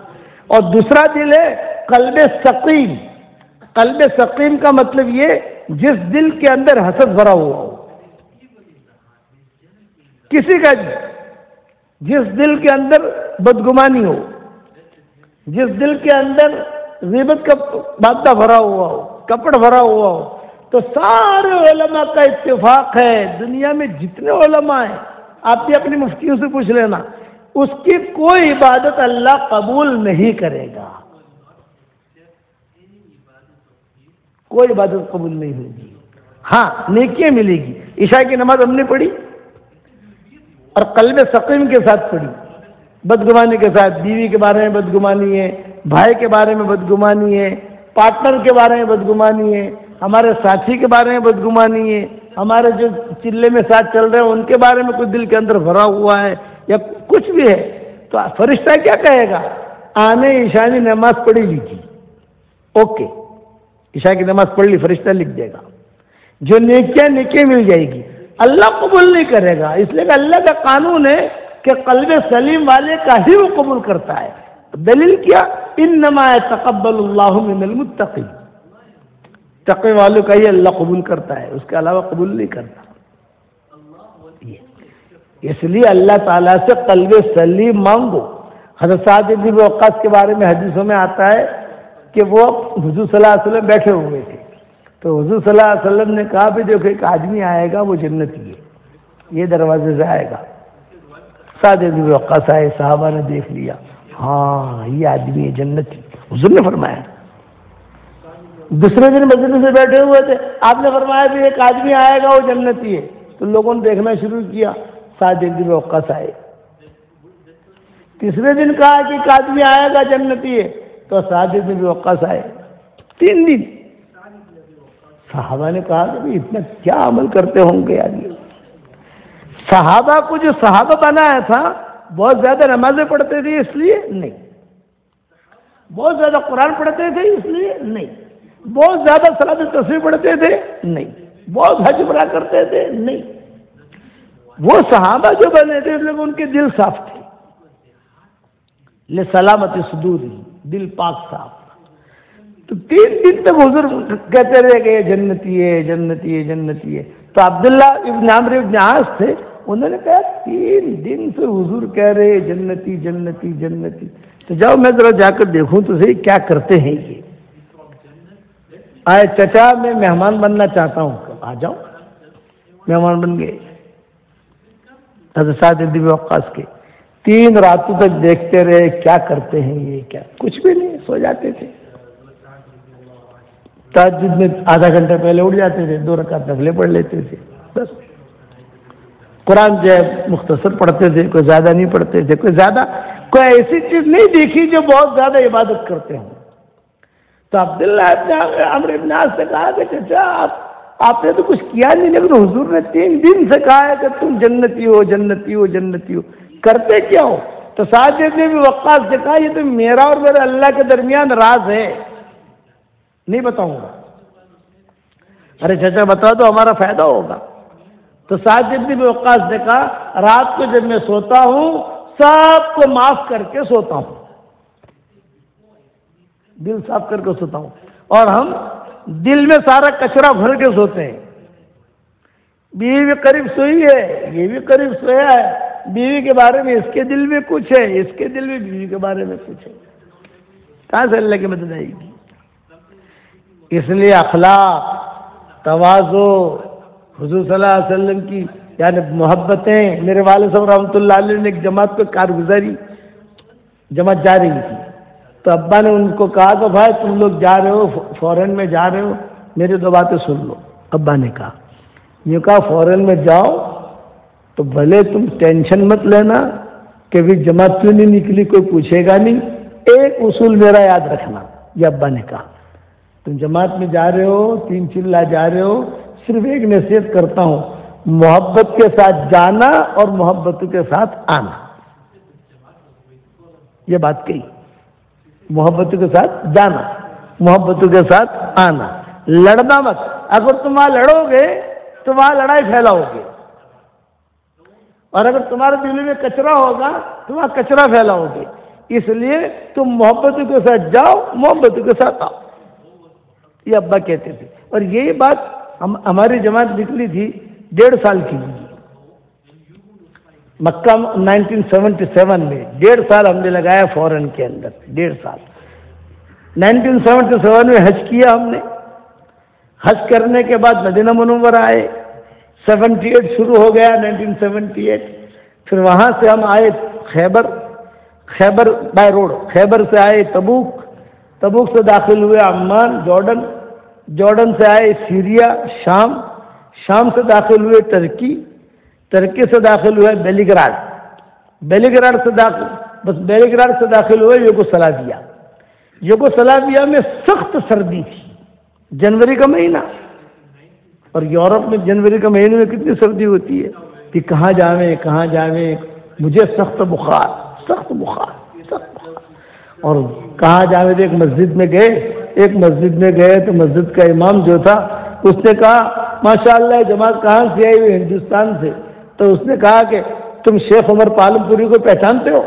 اور دوسرا دل ہے قلب سقیم۔ قلب سقیم کا مطلب یہ جس دل کے اندر حسد بھرا ہوا ہو، کسی کا جس دل کے اندر بدگمانی ہو، جس دل کے اندر غیبت کا مادہ بھرا ہوا ہو، کپڑ بھرا ہوا ہو، تو سارے علماء کا اتفاق ہے، دنیا میں جتنے علماء ہیں، آپ بھی اپنی مفتیوں سے پوچھ لینا، اس کی کوئی عبادت اللہ قبول نہیں کرے گا، کوئی عبادت قبول نہیں ہوگی۔ ہاں نیکیاں ملے گی۔ عشاء کی نماز ہم نے پڑھی اور قلب سقیم کے ساتھ پڑھی، بدگمانی کے ساتھ، بیوی کے بارے میں بدگمانی ہے، بھائی کے بارے میں بدگمانی ہے، پارٹنر کے بارے میں بدگمانی ہے، ہمارے ساتھی کے بارے میں بدگمانی ہے، ہمارے جو چلے میں ساتھ چل رہے ہیں ان کے بارے میں کوئی دل کے اندر بھرا ہوا ہے یا کچھ بھی ہے، تو فرشتہ کیا کہے گا؟ آنے عشاء کی نماز پڑھی لیجیے، اوکے، عشاء کی نماز پڑھ لی، فرشتہ لکھ دے گا، جو نیکیاں مل جائے گی۔ اللہ قبول نہیں کرے گا، اس لیے کہ اللہ کا قانون ہے کہ قلب سلیم والے کا ہی وہ قبول کرتا ہے۔ دلیل کیا؟ انما يتقبل اللہ من المتقین، تقوی والوں کا ہی اللہ قبول کرتا ہے، اس کے علاوہ قبول نہیں کرتا۔ اس لیے اللہ تعالیٰ سے قلب سلیم مانگو۔ حضرت سعد بن ابی وقاص کے بارے میں حدیثوں میں آتا ہے کہ وہ حضور صلی اللہ علیہ وسلم بیٹھے ہوئے تھے، تو حضور صلی اللہ علیہ وسلم نے کہا بھی دیکھو ایک آدمی آئے گا، وہ جنتی ہے، یہ دروازے سے آئے گا۔ سعد بن ابی وقاص آئے، صحابہ نے دیکھ لیا، ہاں یہ آدمی ہے جنتی، حضور نے فرمایا۔ دوسرے دن مسجد سے بیٹھے ہوئے تھے، آپ نے فرمایا بھی ایک آدمی آئے گا، وہ جنتی ہے، تو لوگوں نے دیکھنا شروع کیا، سعد بن ابی وقاص آئے۔ تیسرے دن کہا کہ ایک آدمی آئے گا جنتی ہے، تو سعد بن ابی وقاص آئے۔ 3 دن صحابہ نے کہا کہ اتنا کیا عمل کرتے ہوں گے یار یہ۔ صحابہ کو جو صحابہ بنایا تھا، بہت زیادہ نمازیں پڑھتے تھے اس لیے نہیں، بہت زیادہ قرآن پڑھتے تھے اس لیے نہیں، بہت زیادہ صلاۃ تسبیح پڑھتے تھے نہیں، بہت حج عمرہ کرتے تھے نہیں۔ وہ صحابہ جو بنے تھے ان کے دل صاف تھے، لسلامت صدور، دل پاک صاف۔ تو 3 دن تک حضور کہتے رہے کہ یہ جنتی ہے، جنتی ہے، جنتی ہے۔ تو عبداللہ ابن عمرو ابن عاص تھے، انہوں نے کہا 3 دن سے حضور کہہ رہے جنتی جنتی جنتی، تو جاؤ میں ذرا جا کر دیکھوں تو صحیح کیا کرتے ہیں یہ۔ آئے چچا میں مہمان بننا چاہتا ہوں، آ جاؤ، مہمان بن گئے حضرت سعد بن ابی وقاص کے۔ 3 راتوں تک دیکھتے رہے کیا کرتے ہیں یہ، کیا، کچھ بھی نہیں، سو جاتے تھے۔ تہجد میں آدھا گھنٹہ پہلے اٹھ جاتے تھے، 2 رکعت نفلیں پڑھ لیتے تھے، بس۔ قرآن جو ہے مختصر پڑھتے تھے، کوئی زیادہ نہیں پڑھتے تھے، کوئی ایسی چیز نہیں دیکھی جو بہت زیادہ عبادت کرتے ہوں۔ تو عبداللہ ابن عمرو ابن عاص سے کہا کہ چچا آپ نے تو کچھ کیا نہیں، لیکن حضور نے 3 دن سے کہا ہے کہ تم جنتی ہو، جنتی ہو، جنتی ہو، کرتے کیا ہو؟ تو سعد بن ابی وقاص سے کہا یہ تو میرا اور میرے اللہ کے درمیان راز ہے، نہیں بتاؤں گا۔ ارے چچا بتا دو، ہمارا فائدہ ہوگا۔ تو سعد بن ابی وقاص نے کہا رات کو جب میں سوتا ہوں سب کو معاف کر کے سوتا ہوں، دل صاف کر کے سوتا ہوں، اور ہم دل میں سارا کچرا بھر کے سوتے ہیں۔ بیوی بھی قریب سوئی ہے، یہ بھی قریب سویا ہے، بیوی کے بارے میں اس کے دل میں کچھ ہے، اس کے دل میں بیوی کے بارے میں کچھ ہے، کہاں سے اللہ کی مدد آئے گی؟ اس لیے اخلاق، تواضع، حضور صلی اللہ علیہ وسلم کی یعنی محبتیں۔ میرے والد صاحب رحمۃ اللہ علیہ نے ایک جماعت کو کارگزاری، جماعت جا رہی تھی، تو ابا نے ان کو کہا کہ بھائی تم لوگ جا رہے ہو، فورن میں جا رہے ہو، میری 2 باتیں سن لو۔ ابا نے کہا، یہ کہا فورن میں جاؤ تو بھلے تم ٹینشن مت لینا کہ بھی جماعت کیوں نہیں نکلی، کوئی پوچھے گا نہیں، ایک اصول میرا یاد رکھنا۔ یہ ابا نے کہا، تم جماعت میں جا رہے ہو، 3 چلا جا رہے ہو، صرف ایک نصیحت کرتا ہوں، محبت کے ساتھ جانا اور محبت کے ساتھ آنا۔ یہ بات کہی، محبت کے ساتھ جانا، محبت کے ساتھ آنا، لڑنا مت۔ اگر تم وہاں لڑو گے تو وہاں لڑائی پھیلاؤ گے، اور اگر تمہارے دل میں کچرا ہوگا تو وہاں کچرا پھیلاؤ گے۔ اس لیے تم محبت کے ساتھ جاؤ، محبت کے ساتھ آؤ، یہ ابا کہتے تھے۔ اور یہی بات ہماری جماعت نکلی تھی 1.5 سال کی مکہ 1977 میں، 1.5 سال ہم نے لگایا فورن کے اندر، 1.5 سال۔ 1977 میں حج کیا ہم نے، حج کرنے کے بعد مدینہ منورہ آئے، 78 شروع ہو گیا 1978۔ پھر وہاں سے ہم آئے خیبر بائی روڈ، خیبر سے آئے تبوک سے داخل ہوئے عمان جارڈن سے آئے سیریا شام سے داخل ہوئے ترکی سے داخل ہوئے بیلیگراڈ سے داخل ہوئے یوگوسلاویا میں سخت سردی تھی، جنوری کا مہینہ، اور یورپ میں جنوری کا مہینے میں کتنی سردی ہوتی ہے کہ کہاں جاویں، مجھے سخت بخار، اور کہاں جاویں۔ ایک مسجد میں گئے تو مسجد کا امام جو تھا اس نے کہا ماشاءاللہ جماعت کہاں سے آئی ہوئی؟ ہندوستان سے۔ تو اس نے کہا کہ تم شیخ عمر پالم پوری کو پہچانتے ہو؟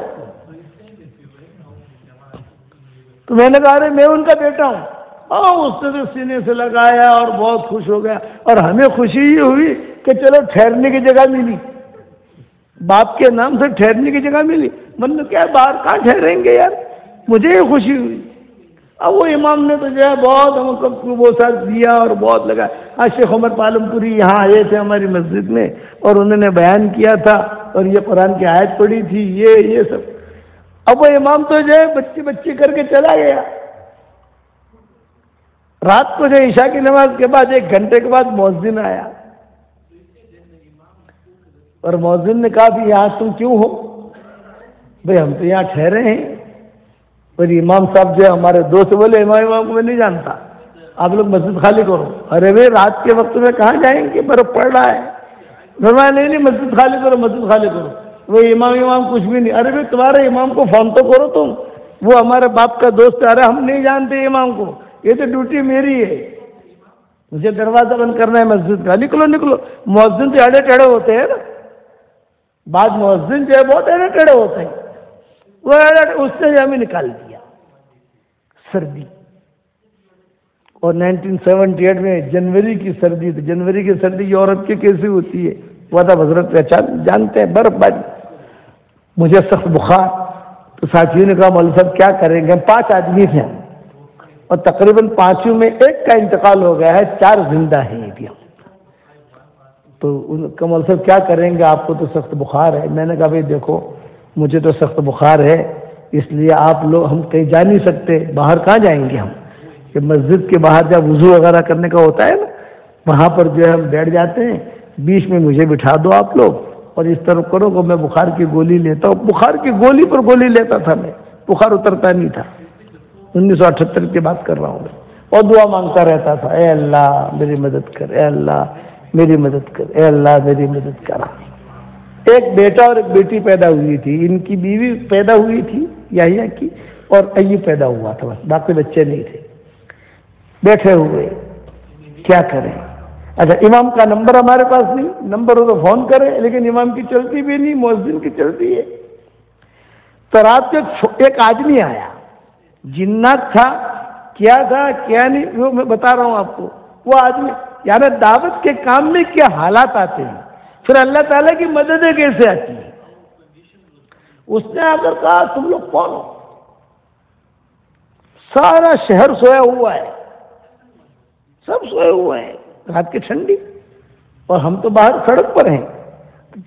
تو میں نے کہا ارے میں ان کا بیٹا ہوں۔ اس نے تو سینے سے لگایا اور بہت خوش ہو گیا، اور ہمیں خوشی یہ ہوئی کہ چلو ٹھہرنے کی جگہ ملی، باپ کے نام سے ٹھہرنے کی جگہ ملی، ورنہ کیا باہر کہاں ٹھہریں گے یار، مجھے یہ خوشی ہوئی۔ اب وہ امام نے تو جو ہے بہت ہم کو وہ ساتھ دیا اور بہت لگا۔ شیخ عمر پالم پوری یہاں آئے تھے ہماری مسجد میں، اور انہوں نے بیان کیا تھا اور یہ قرآن کی آیت پڑھی تھی، یہ سب۔ اب وہ امام تو جو ہے بچی کر کے چلا گیا۔ رات کو جو عشاء کی نماز کے بعد 1 گھنٹے کے بعد مؤذن آیا، اور مؤذن نے کہا کہ یہاں تم کیوں ہو؟ بھئی ہم تو یہاں ٹھہرے ہیں۔ اور امام صاحب جو ہے ہمارے دوست بولے امام کو میں نہیں جانتا، آپ لوگ مسجد خالی کرو۔ ارے بھائی رات کے وقت میں کہاں جائیں گے، برف پڑ رہا ہے۔ فرمایا نہیں مسجد خالی کرو، مسجد خالی کرو۔ وہ امام کچھ بھی نہیں۔ ارے بھائی تمہارے امام کو فون تو کرو تم، وہ ہمارے باپ کا دوست ہے۔ ارے ہم نہیں جانتے امام کو، یہ تو ڈیوٹی میری ہے، مجھے دروازہ بند کرنا ہے مسجد کا۔ نکلو نکلو۔ مؤذن تو ایڑے ٹیڑے ہوتے ہیں نا، بعض مؤذن جو ہے بہت ایڑے ٹیڑے ہوتے ہیں، وہ اس نے ہمیں نکال دیا۔ سردی، اور 1978 میں جنوری کی سردی، تو جنوری کی سردی یورپ کی کیسی ہوتی ہے وہ تو حضرت پہچان جانتے ہیں، برف باری، مجھے سخت بخار۔ تو ساتھیوں نے کہا مولوی صاحب کیا کریں گے؟ 5 آدمی تھے اور تقریباً 5 میں 1 کا انتقال ہو گیا ہے، 4 زندہ ہیں ابھی۔ تو ان کا مولوی صاحب کیا کریں گے؟ آپ کو تو سخت بخار ہے۔ میں نے کہا بھائی دیکھو مجھے تو سخت بخار ہے، اس لیے آپ لوگ ہم کہیں جا نہیں سکتے، باہر کہاں جائیں گے ہم؟ کہ مسجد کے باہر جب وضو وغیرہ کرنے کا ہوتا ہے نا، وہاں پر جو ہے ہم بیٹھ جاتے ہیں، بیچ میں مجھے بٹھا دو آپ لوگ، اور اس طرح کرو کہ میں بخار کی گولی لیتا ہوں۔ بخار کی گولی پر گولی لیتا تھا میں، بخار اترتا نہیں تھا۔ 1978 کی بات کر رہا ہوں میں، اور دعا مانگتا رہتا تھا، اے اللہ میری مدد کر، اے اللہ میری مدد کر، اے اللہ میری مدد کر۔ ایک بیٹا اور ایک بیٹی پیدا ہوئی تھی، ان کی بیوی پیدا ہوئی تھی یحییٰ کی، اور ایوب پیدا ہوا تھا، بس باقی بچے نہیں تھے۔ بیٹھے ہوئے کیا کریں؟ اچھا امام کا نمبر ہمارے پاس نہیں، نمبر ہو تو فون کریں، لیکن امام کی چلتی بھی نہیں، مؤذن کی چلتی ہے۔ تو رات کو ایک آدمی آیا، جنات تھا، کیا تھا کیا نہیں وہ میں بتا رہا ہوں آپ کو۔ وہ آدمی یعنی دعوت کے کام میں کیا حالات آتے ہیں، پھر اللہ تعالیٰ کی مددیں کیسے آتی ہیں۔ اس نے آ کر کہا تم لوگ کون ہو؟ سارا شہر سویا ہوا ہے، سب سوئے ہوئے ہیں، رات کی ٹھنڈی، اور ہم تو باہر سڑک پر ہیں،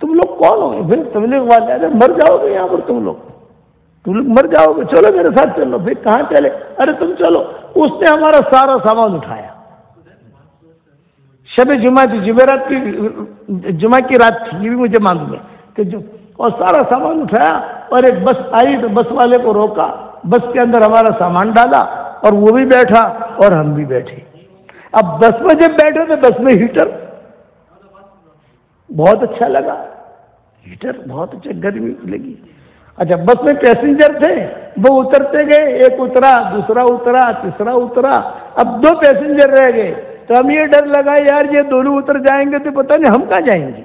تم لوگ کون ہو؟ پھر تبلیغ والے ارے مر جاؤ گے یہاں پر، تم لوگ مر جاؤ گے، چلو میرے ساتھ چلو۔ پھر کہاں چلے؟ ارے تم چلو۔ اس نے ہمارا سارا سامان اٹھایا، شب جمعہ تھی، جمعرات کی جمعہ کی رات تھی، یہ بھی مجھے معلوم ہے کہ اور سارا سامان اٹھایا، اور ایک بس آئی تو بس والے کو روکا، بس کے اندر ہمارا سامان ڈالا، اور وہ بھی بیٹھا اور ہم بھی بیٹھے۔ اب بس میں جب بیٹھے تو بس میں ہیٹر، بہت اچھا لگا، ہیٹر بہت اچھا، گرمی لگی۔ اچھا بس میں پیسنجر تھے، وہ اترتے گئے، ایک اترا، دوسرا اترا، تیسرا اترا، اب 2 پیسنجر رہ گئے۔ تو ہم یہ ڈر لگا یار یہ دونوں اتر جائیں گے تو پتہ نہیں ہم کہاں جائیں گے۔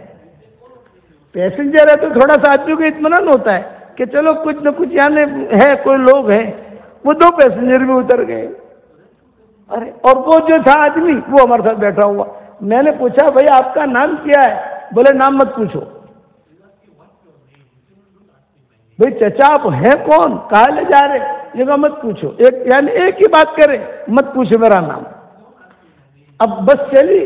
پیسنجر ہے تو تھوڑا سا آدمی کو اطمینان ہوتا ہے کہ چلو کچھ نہ کچھ یعنی ہے، کوئی لوگ ہیں۔ وہ 2 پیسنجر بھی اتر گئے، ارے اور وہ جو تھا آدمی وہ ہمارے ساتھ بیٹھا ہوا۔ میں نے پوچھا بھائی آپ کا نام کیا ہے؟ بولے نام مت پوچھو۔ بھائی چچا آپ ہیں کون؟ کہاں لے جا رہے؟ یہ کہا مت پوچھو، یعنی ایک ہی بات کرے، مت پوچھو میرا نام۔ اب بس چلی،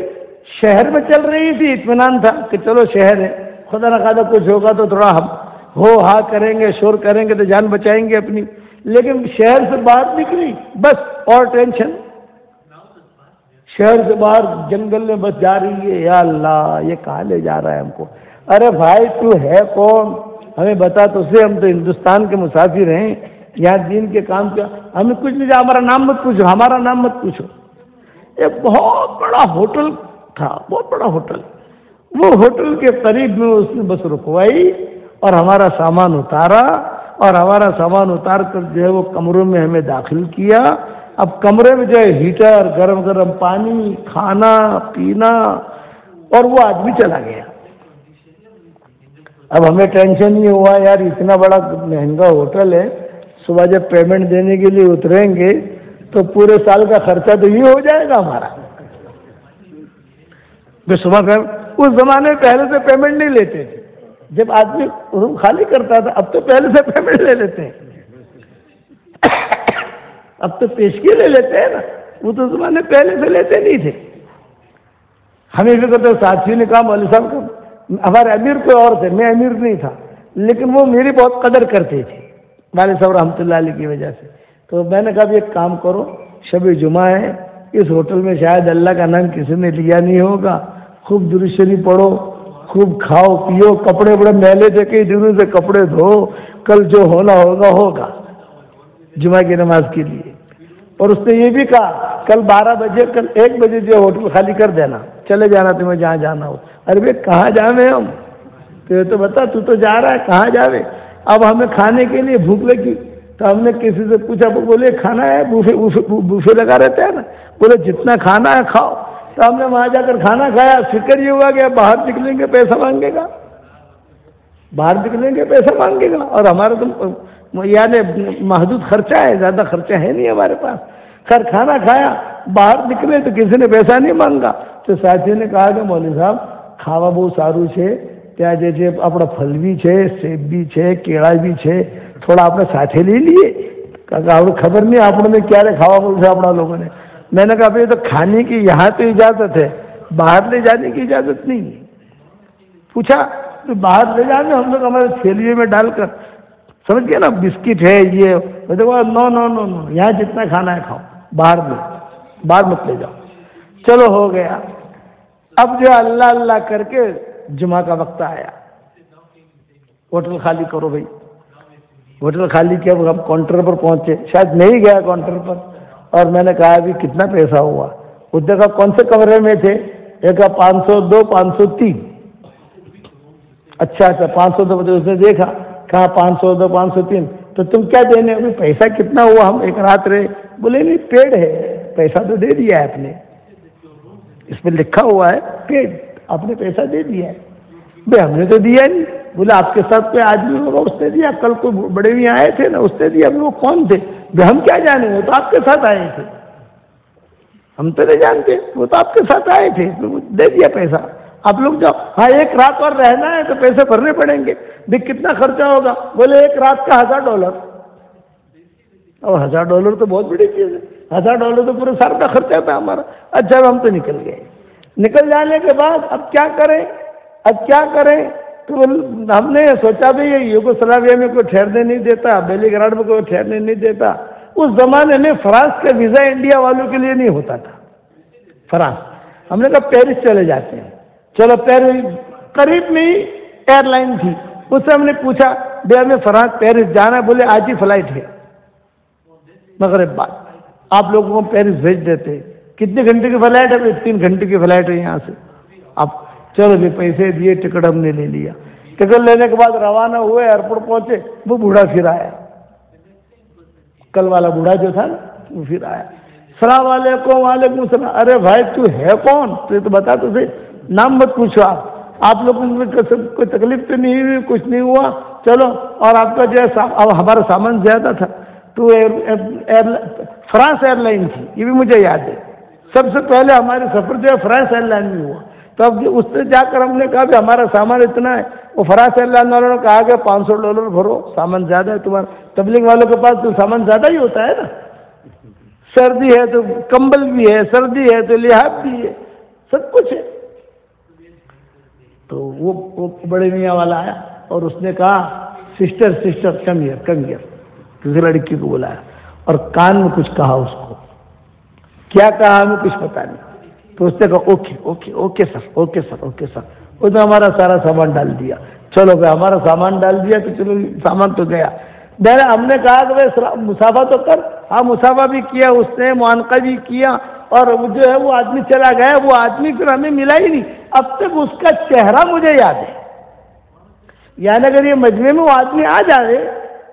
شہر میں چل رہی تھی، اطمینان تھا کہ چلو شہر ہے، خدا نہ خدا کچھ ہوگا تو تھوڑا ہم ہو ہا کریں گے، شور کریں گے تو جان بچائیں گے اپنی۔ لیکن شہر سے باہر نکلی بس اور ٹینشن، شہر سے باہر جنگل میں بس جا رہی ہے، یا اللہ یہ کہاں لے جا رہا ہے ہم کو۔ ارے بھائی تو ہے کون؟ ہمیں بتا تو سے، ہم تو ہندوستان کے مسافر ہیں، یہاں دین کے کام کیا، ہمیں کچھ نہیں، ہمارا نام مت پوچھو، ہمارا نام مت پوچھو۔ ایک بہت بڑا ہوٹل تھا، بہت بڑا ہوٹل، وہ ہوٹل کے قریب میں اس نے بس رکوائی اور ہمارا سامان اتارا، اور ہمارا سامان اتار کر جو ہے وہ کمروں میں ہمیں داخل کیا۔ اب کمرے میں جو ہے ہیٹر، گرم گرم پانی، کھانا پینا، اور وہ آدمی چلا گیا۔ اب ہمیں ٹینشن نہیں ہوا یار اتنا بڑا مہنگا ہوٹل ہے، صبح جب پیمنٹ دینے کے لیے اتریں گے تو پورے سال کا خرچہ تو یہ ہو جائے گا ہمارا. صبح اس زمانے میں پہلے سے پیمنٹ نہیں لیتے تھے. جب آدمی روم خالی کرتا تھا اب تو پہلے سے پیمنٹ لے لیتے ہیں. اب تو پیشگی لے لیتے ہیں نا, وہ تو زمانے پہلے سے لیتے نہیں تھے. ہمیں بھی کہتے ساتھی نے کہا مولوی صاحب کو, ہمارے امیر کوئی اور تھے, میں امیر نہیں تھا, لیکن وہ میری بہت قدر کرتے تھے والد صاحب رحمۃ اللہ علیہ کی وجہ سے. تو میں نے کہا ایک کام کرو, شب جمعہ ہے, اس ہوٹل میں شاید اللہ کا نام کسی نے لیا نہیں ہوگا, خوب درود شریف پڑھو, خوب کھاؤ پیو, کپڑے بڑے میلے تھے کئی دنوں سے کپڑے دھو, کل جو ہونا ہوگا ہوگا جمعہ کی نماز کے لیے. اور اس نے یہ بھی کہا کل 12 بجے کل 1 بجے جو ہوٹل خالی کر دینا, چلے جانا تمہیں جہاں جانا ہو. ارے بھائی کہاں جاویں ہم, تو بتا تو جا رہا ہے کہاں جاوے. اب ہمیں کھانے کے لیے بھوک لگی تو ہم نے کسی سے پوچھا, بولے کھانا ہے, بوفے لگا رہتا ہے نا, بولے جتنا کھانا ہے کھاؤ. تو ہم نے وہاں جا کر کھانا کھایا. فکر یہ ہوا کہ باہر نکلیں گے پیسہ مانگے گا, باہر نکلیں گے پیسہ مانگے گا, اور ہمارا تو یعنی محدود خرچہ ہے, زیادہ خرچہ ہے نہیں ہمارے پاس. خیر کھانا کھایا, باہر نکلے تو کسی نے پیسہ نہیں مانگا. تو ساتھی نے کہا کہ مولوی صاحب ખાવા બહુ સારું છે, ત્યાં જે છે આપણા ફલ બી છે, સેબ બી છે, કેળા બી છે, થોડા આપણે સાથે લઈ લઈએ, કારણ કે આપણે ખબર નહીં આપણને ક્યારે ખાવા મળશે આપણા લોકોને. میں نے کہا بھائی تو کھانے کی یہاں تو اجازت ہے, باہر لے جانے کی اجازت نہیں. پوچھا تو باہر لے جانے ہم لوگ ہمارے تھیلیے میں ڈال کر, سمجھ گئے نا, بسکٹ ہے یہ, نو نو نو نو, یہاں جتنا کھانا ہے کھاؤ, باہر مت لے جاؤ. چلو ہو گیا. اب جو اللہ اللہ کر کے جمعہ کا وقت آیا, ہوٹل خالی کرو بھائی. ہوٹل خالی کیا, ہم کاؤنٹر پر پہنچے, شاید نہیں گیا کاؤنٹر پر, اور میں نے کہا ابھی کتنا پیسہ ہوا. اس نے کہا کون سے کمرے میں تھے, ایک 502 503. اچھا 502. اس نے دیکھا, کہا 502 503. تو تم کیا دینے, ابھی پیسہ کتنا ہوا, ہم ایک رات رہے. بولے نہیں پیڈ ہے, پیسہ تو دے دیا ہے آپ نے, اس پہ لکھا ہوا ہے پیڈ, آپ نے پیسہ دے دیا ہے. بھائی ہم نے تو دیا نہیں. بولے آپ کے ساتھ کوئی آدمی ہوگا اس نے دیا, کل کوئی بڑے بھی آئے تھے نا اس نے دیا. وہ کون تھے, ہم کیا جانے, وہ تو آپ کے ساتھ آئے تھے, ہم تو نہیں جانتے, وہ تو آپ کے ساتھ آئے تھے, دے دیا پیسہ. آپ لوگ جاؤ. ہاں ایک رات اور رہنا ہے تو پیسے بھرنے پڑیں گے. دیکھ کتنا خرچہ ہوگا. بولے ایک رات کا $1000. اب $1000 تو بہت بڑی چیز ہے, $1000 تو پورے سال کا خرچہ تھا ہمارا. اچھا ہم تو نکل گئے. نکل جانے کے بعد اب کیا کریں, تو ہم نے سوچا بھی یہ یوگوسلاویا میں کوئی ٹھہرنے نہیں دیتا, بیلی گراڈ میں کوئی ٹھہرنے نہیں دیتا. اس زمانے میں فرانس کا ویزا انڈیا والوں کے لیے نہیں ہوتا تھا. فرانس, ہم نے کہا پیرس چلے جاتے ہیں. چلو پیرس قریب میں ہی ایئر لائن تھی, اس سے ہم نے پوچھا بھائی ہمیں فرانس پیرس جانا ہے. بولے آج ہی فلائٹ ہے, مغرب بعد آپ لوگوں کو پیرس بھیج دیتے. کتنے گھنٹے کی فلائٹ ہے؟ 3 گھنٹے کی فلائٹ ہے یہاں سے. اب چلو بھی پیسے دیے, ٹکٹ ہم نے لے لیا. ٹکٹ لینے کے بعد روانہ ہوئے, ایئرپورٹ پہنچے, وہ بوڑھا پھر آیا, کل والا بوڑھا جو تھا نا وہ پھر آیا. السلام علیکم. وعلیکم السلام. ارے بھائی تو ہے کون, تو یہ تو بتا تو صحیح, نام مت پوچھو. آپ لوگوں میں کوئی تکلیف تو نہیں ہوئی, کچھ نہیں ہوا, چلو. اور آپ کا جو ہے ہمارا سامان زیادہ تھا تو فرانس ایئر لائن تھی, یہ بھی مجھے یاد ہے. سب سے پہلے ہمارے سفر جو ہے فرانس ایئر لائن میں ہوا. تو اب اس سے جا کر ہم نے کہا کہ ہمارا سامان اتنا ہے. وہ فرانس ایئر لائن والوں نے کہا کہ $500 بھرو, سامان زیادہ ہے تمہارا. تبلیغ والوں کے پاس تو سامان زیادہ ہی ہوتا ہے نا, سردی ہے تو کمبل بھی ہے, سردی ہے تو لحاف بھی ہے, سب کچھ ہے. تو وہ بڑے میاں والا آیا اور اس نے کہا سسٹر کم ہیئر. کسی لڑکی کو بلایا اور کان میں کچھ کہا. اس کو کیا کہا ہمیں کچھ پتا نہیں. تو اس نے کہا اوکے سر. اس نے ہمارا سارا سامان ڈال دیا. چلو بھائی ہمارا سامان ڈال دیا تو چلو سامان تو گیا. ہم نے کہا کہ بھائی مسافہ تو کر. ہاں مسافہ بھی کیا اس نے, معانقہ بھی کیا, اور جو ہے وہ آدمی چلا گیا. وہ آدمی پھر ہمیں ملا ہی نہیں. اب تک اس کا چہرہ مجھے یاد ہے. یعنی اگر یہ مجمع میں وہ آدمی آ جائے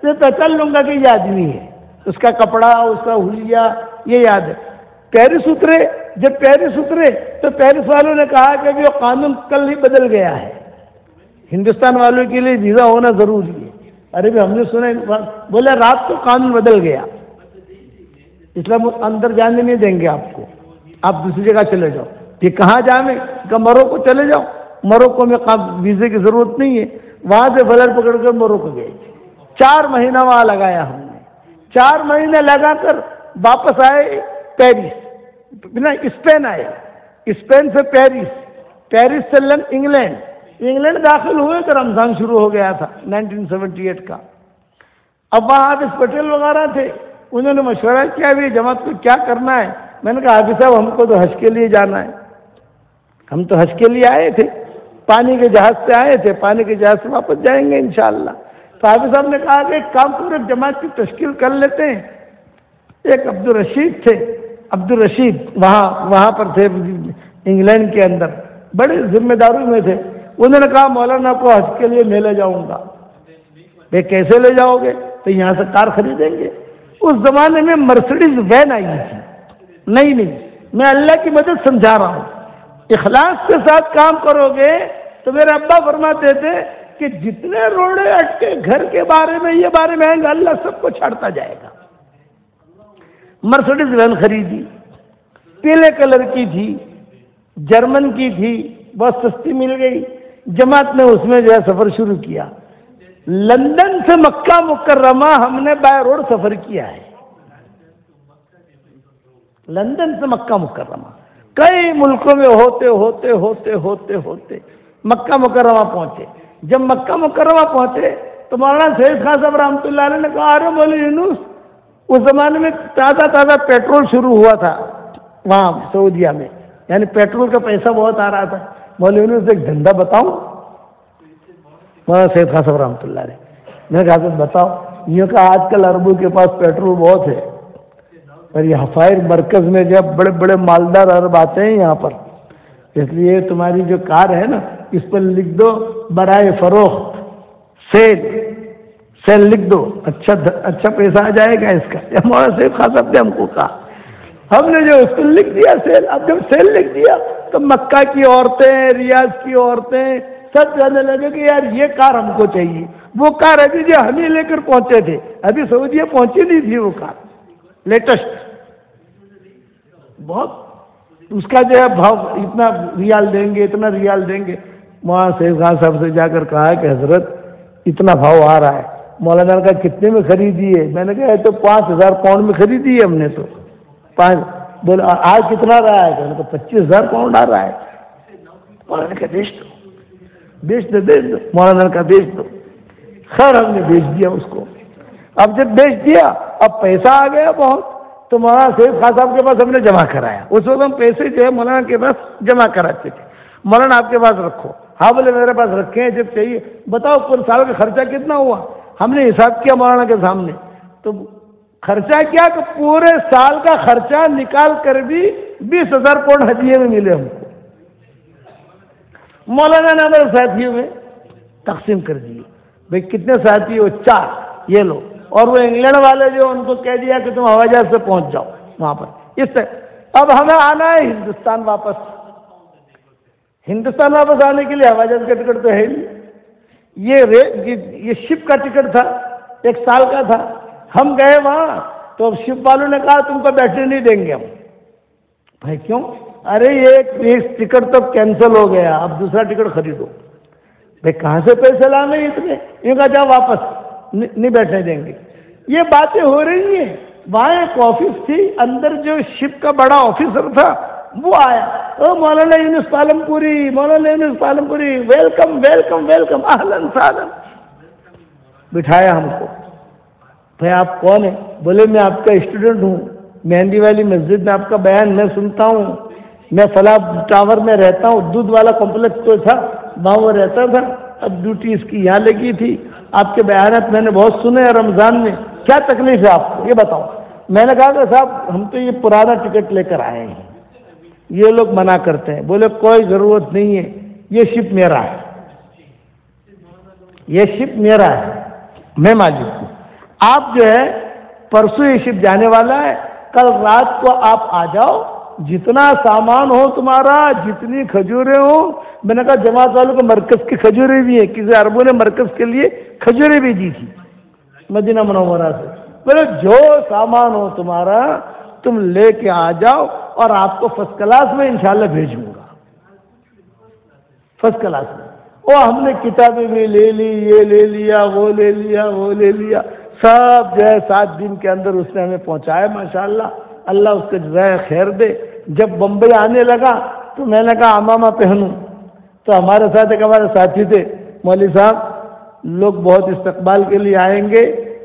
تو پہچان لوں گا کہ یہ آدمی ہے. اس کا کپڑا, اس کا حلیہ یہ یاد ہے. پیرس اترے, جب پیرس اترے تو پیرس والوں نے کہا کہ وہ قانون کل ہی بدل گیا ہے, ہندوستان والوں کے لیے ویزا ہونا ضروری ہے. ارے بھی ہم نے سنا, بولے رات کو قانون بدل گیا. اسلام اندر جانے نہیں دیں گے آپ کو، آپ دوسری جگہ چلے جاؤ۔ کہ کہاں جانے؟ کہ موروکو چلے جاؤ، موروکو میں ویزے کی ضرورت نہیں ہے۔ وہاں سے فلائٹ پکڑ کر موروکو گئے، 4 مہینہ وہاں لگایا ہم نے، 4 مہینے لگا کر واپس آئے پیرس، اسپین آئے، اسپین سے پیرس، پیرس سے انگلینڈ داخل ہوئے تو رمضان شروع ہو گیا تھا 1978 کا۔ اب وہاں حافظ پٹیل وغیرہ تھے، انہوں نے مشورہ کیا بھی جماعت کو کیا کرنا ہے۔ میں نے کہا حافظ صاحب ہم کو تو حج کے لیے جانا ہے، ہم تو حج کے لیے آئے تھے، پانی کے جہاز سے آئے تھے، پانی کے جہاز سے واپس جائیں گے انشاءاللہ۔ تو حافظ صاحب نے کہا کہ ایک کام کرو، جماعت کی تشکیل کر لیتے ہیں۔ ایک عبدالرشید تھے، عبدالرشید وہاں پر تھے انگلینڈ کے اندر، بڑے ذمہ داری میں تھے۔ انہوں نے کہا مولانا کو حج کے لیے میں لے جاؤں گا۔ بھائی کیسے لے جاؤ گے؟ تو یہاں سے کار خریدیں گے۔ اس زمانے میں مرسڈیز وین آئی تھی، نہیں میں اللہ کی مدد سمجھا رہا ہوں، اخلاص کے ساتھ کام کرو گے تو میرے ابا فرماتے تھے کہ جتنے روڑے اٹکے گھر کے بارے میں یہ بارے میں آئیں گے اللہ سب کو چھاڑتا جائے گا۔ مرسڈیز وین خریدی، پیلے کلر کی تھی، جرمن کی تھی، بہت سستی مل گئی۔ جماعت نے اس میں جو ہے سفر شروع کیا۔ لندن سے مکہ مکرمہ ہم نے بائی روڈ سفر کیا ہے، لندن سے مکہ مکرمہ، کئی ملکوں میں ہوتے ہوتے ہوتے ہوتے ہوتے مکہ مکرمہ پہنچے۔ جب مکہ مکرمہ پہنچے تو مولانا سید خان صاحب رحمۃ اللہ علیہ نے کہا ارے مولوی یونس، اس زمانے میں تازہ پیٹرول شروع ہوا تھا وہاں سعودیہ میں، یعنی پیٹرول کا پیسہ بہت آ رہا تھا۔ مولوی یونس ایک دھندا بتاؤں؟ مولانا سید خان صاحب رحمۃ اللہ علیہ میں نے کہا بتاؤ۔ یہ کہا آج کل عربوں کے پاس پیٹرول بہت ہے، اور یہ حفائر مرکز میں جب بڑے بڑے مالدار عرب آتے ہیں یہاں پر، اس لیے تمہاری جو کار ہے نا اس پر لکھ دو برائے فروخت سیل لکھ دو، اچھا پیسہ آ جائے گا اس کا۔ مولانا سید خان صاحب نے ہم کو کہا، ہم نے جو اس کو لکھ دیا سیل۔ اب جب سیل لکھ دیا تو مکہ کی عورتیں، ریاض کی عورتیں سب جانے لگے کہ یار یہ کار ہم کو چاہیے۔ وہ کار ابھی جو ہم ہی لے کر پہنچے تھے، ابھی سعودیہ پہنچی نہیں تھی وہ کار، لیٹسٹ بہت، اس کا جو ہے بھاؤ اتنا ریال دیں گے، اتنا ریال دیں گے۔ مولانا سید خان صاحب سے جا کر کہا کہ حضرت اتنا بھاؤ آ رہا ہے۔ مولانا نے کہا کتنے میں خریدی ہے؟ میں نے کہا تو 5000 پاؤنڈ میں خریدی ہے ہم نے تو۔ بولے آج کتنا رہا ہے؟ میں نے کہا 25000 پاؤنڈ آ رہا ہے۔ مولانا نے کہا بیچ دو۔ مولانا نے کہا بیچ دو۔ خیر ہم نے بیچ دیا اس کو۔ اب جب بیچ دیا اب پیسہ آ گیا بہت، تو مولانا سید خان صاحب کے پاس ہم نے جمع کرایا۔ اس وقت ہم پیسے جو ہے مولانا کے پاس جمع کراتے تھے۔ مولانا آپ کے پاس رکھو؟ ہاں بولے میرے پاس رکھے ہیں، جب چاہیے بتاؤ پورے سال کا خرچہ کتنا ہوا؟ ہم نے حساب کیا مولانا کے سامنے، تو خرچہ کیا کہ پورے سال کا خرچہ نکال کر بھی 20000 پاؤنڈ ہدیے میں ملے ہم کو۔ مولانا نے ہمارے ساتھیوں میں تقسیم کر دیے، بھائی کتنے ساتھی ہو؟ 4، یہ لو۔ اور وہ انگلینڈ والے جو ان کو کہہ دیا کہ تم ہوائی جہاز سے پہنچ جاؤ وہاں پر۔ اس سے اب ہمیں آنا ہے ہندوستان واپس آنے کے لیے ہوائی جہاز کا ٹکٹ تو ہے نہیں، یہ شپ کا ٹکٹ تھا، 1 سال کا تھا۔ ہم گئے وہاں تو شپ والوں نے کہا تم کو بیٹھنے نہیں دیں گے ہم۔ بھائی کیوں؟ ارے یہ ٹکٹ تو کینسل ہو گیا، اب دوسرا ٹکٹ خریدو۔ بھائی کہاں سے پیسے لانے اتنے؟ یہ کہا جاؤ واپس، نہیں بیٹھنے دیں گے۔ یہ باتیں ہو رہی ہیں۔ وہاں ایک آفس تھی، اندر جو شپ کا بڑا آفیسر تھا وہ آیا، او مولانا یونس پالمپوری، مولانا یونس پالمپوری، ویلکم ویلکم ویلکم، اہلاً سہلاً۔ بٹھایا ہم کو۔ بھائی آپ کون ہیں؟ بولے میں آپ کا اسٹوڈنٹ ہوں، مہندی والی مسجد میں آپ کا بیان میں سنتا ہوں، میں فلاں ٹاور میں رہتا ہوں، دودھ والا کمپلیکس تو تھا وہاں وہ رہتا تھا، اب ڈیوٹی اس کی یہاں لگی تھی۔ آپ کے بیانات میں نے بہت سنے ہیں رمضان میں، کیا تکلیف ہے آپ کو یہ بتاؤ۔ میں نے کہا کہ صاحب ہم تو یہ پرانا ٹکٹ لے کر آئے ہیں، یہ لوگ منع کرتے ہیں۔ بولے کوئی ضرورت نہیں ہے، یہ شپ میرا ہے، یہ شپ میرا ہے، میں مالک ہوں۔ آپ جو ہے پرسوں یہ شپ جانے والا ہے، کل رات کو آپ آ جاؤ، جتنا سامان ہو تمہارا، جتنی کھجوریں ہوں۔ میں نے کہا جماعت والوں کو مرکز کی کھجوریں بھی ہیں، کسی عربوں نے مرکز کے لیے کھجوریں بھی دی تھی مدینہ منورہ سے۔ بولے جو سامان ہو تمہارا تم لے کے آ جاؤ اور آپ کو فرسٹ کلاس میں انشاءاللہ بھیجوں گا، فرسٹ کلاس میں۔ وہ ہم نے کتابیں بھی لے لی، یہ لے لیا، وہ لے لیا، وہ لے لیا، سب جو ہے 7 دن کے اندر اس نے ہمیں پہنچایا ماشاءاللہ، اللہ اس کو جزائے خیر دے۔ جب بمبئی آنے لگا تو میں نے کہا امامہ پہنوں، تو ہمارے ساتھ ایک ہمارے ساتھی تھے، مولوی صاحب لوگ بہت استقبال کے لیے آئیں گے،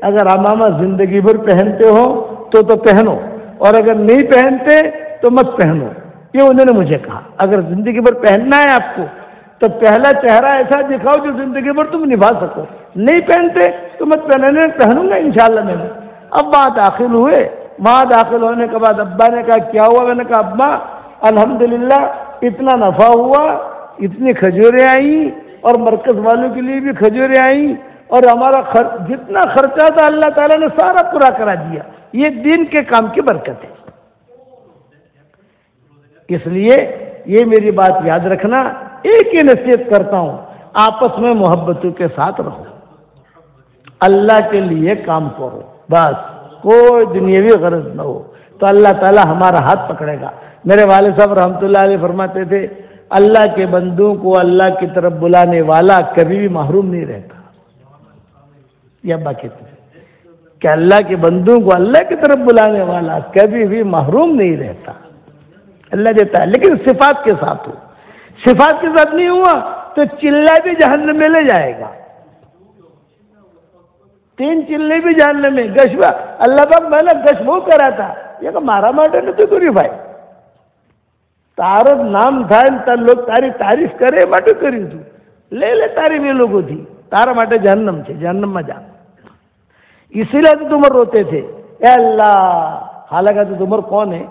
اگر امامہ زندگی بھر پہنتے ہو تو پہنو، اور اگر نہیں پہنتے تو مت پہنو۔ یہ انہوں نے مجھے کہا اگر زندگی بھر پہننا ہے آپ کو تو پہلا چہرہ ایسا دکھاؤ جو زندگی بھر تم نبھا سکو، نہیں پہنتے تو مت پہننے، پہنوں گا انشاءاللہ میں نے۔ اب وہاں داخل ہوئے، وہاں داخل ہونے کے بعد ابا نے کہا کیا ہوا؟ میں نے کہا ابا الحمدللہ اتنا نفع ہوا، اتنی کھجوریں آئیں اور مرکز والوں کے لیے بھی کھجوریں آئیں، اور ہمارا جتنا خرچہ تھا اللہ تعالیٰ نے سارا پورا کرا دیا، یہ دین کے کام کی برکت ہے۔ اس لیے یہ میری بات یاد رکھنا، ایک ہی نصیحت کرتا ہوں، آپس میں محبتوں کے ساتھ رہو، اللہ کے لیے کام کرو، بس کوئی دنیاوی غرض نہ ہو تو اللہ تعالیٰ ہمارا ہاتھ پکڑے گا۔ میرے والد صاحب رحمۃ اللہ علیہ فرماتے تھے اللہ کے بندوں کو اللہ کی طرف بلانے والا کبھی بھی محروم نہیں رہتا۔ یہ ابا کہتے ہیں کہ اللہ کے بندوں کو اللہ کی طرف بلانے والا کبھی بھی محروم نہیں رہتا، اللہ دیتا ہے، لیکن صفات کے ساتھ ہو۔ صفات کے ساتھ نہیں ہوا تو چلہ بھی جہنم میں لے جائے گا، 3 چلے بھی جہنم میں۔ گشبہ اللہ پاک میں نے گش وہ کرا تھا، یہ کہ مارا ماٹے نے تو کری بھائی تارت نام تھا تا لوگ تاری تعریف کرے ماٹے کری تو لے لے تعریف یہ لوگوں تھی تارا ماٹے جہنم چھے، جہنم میں جا، اسی لیے تو تمہر روتے تھے اے اللہ، حالانکہ تو تمہر کون ہے؟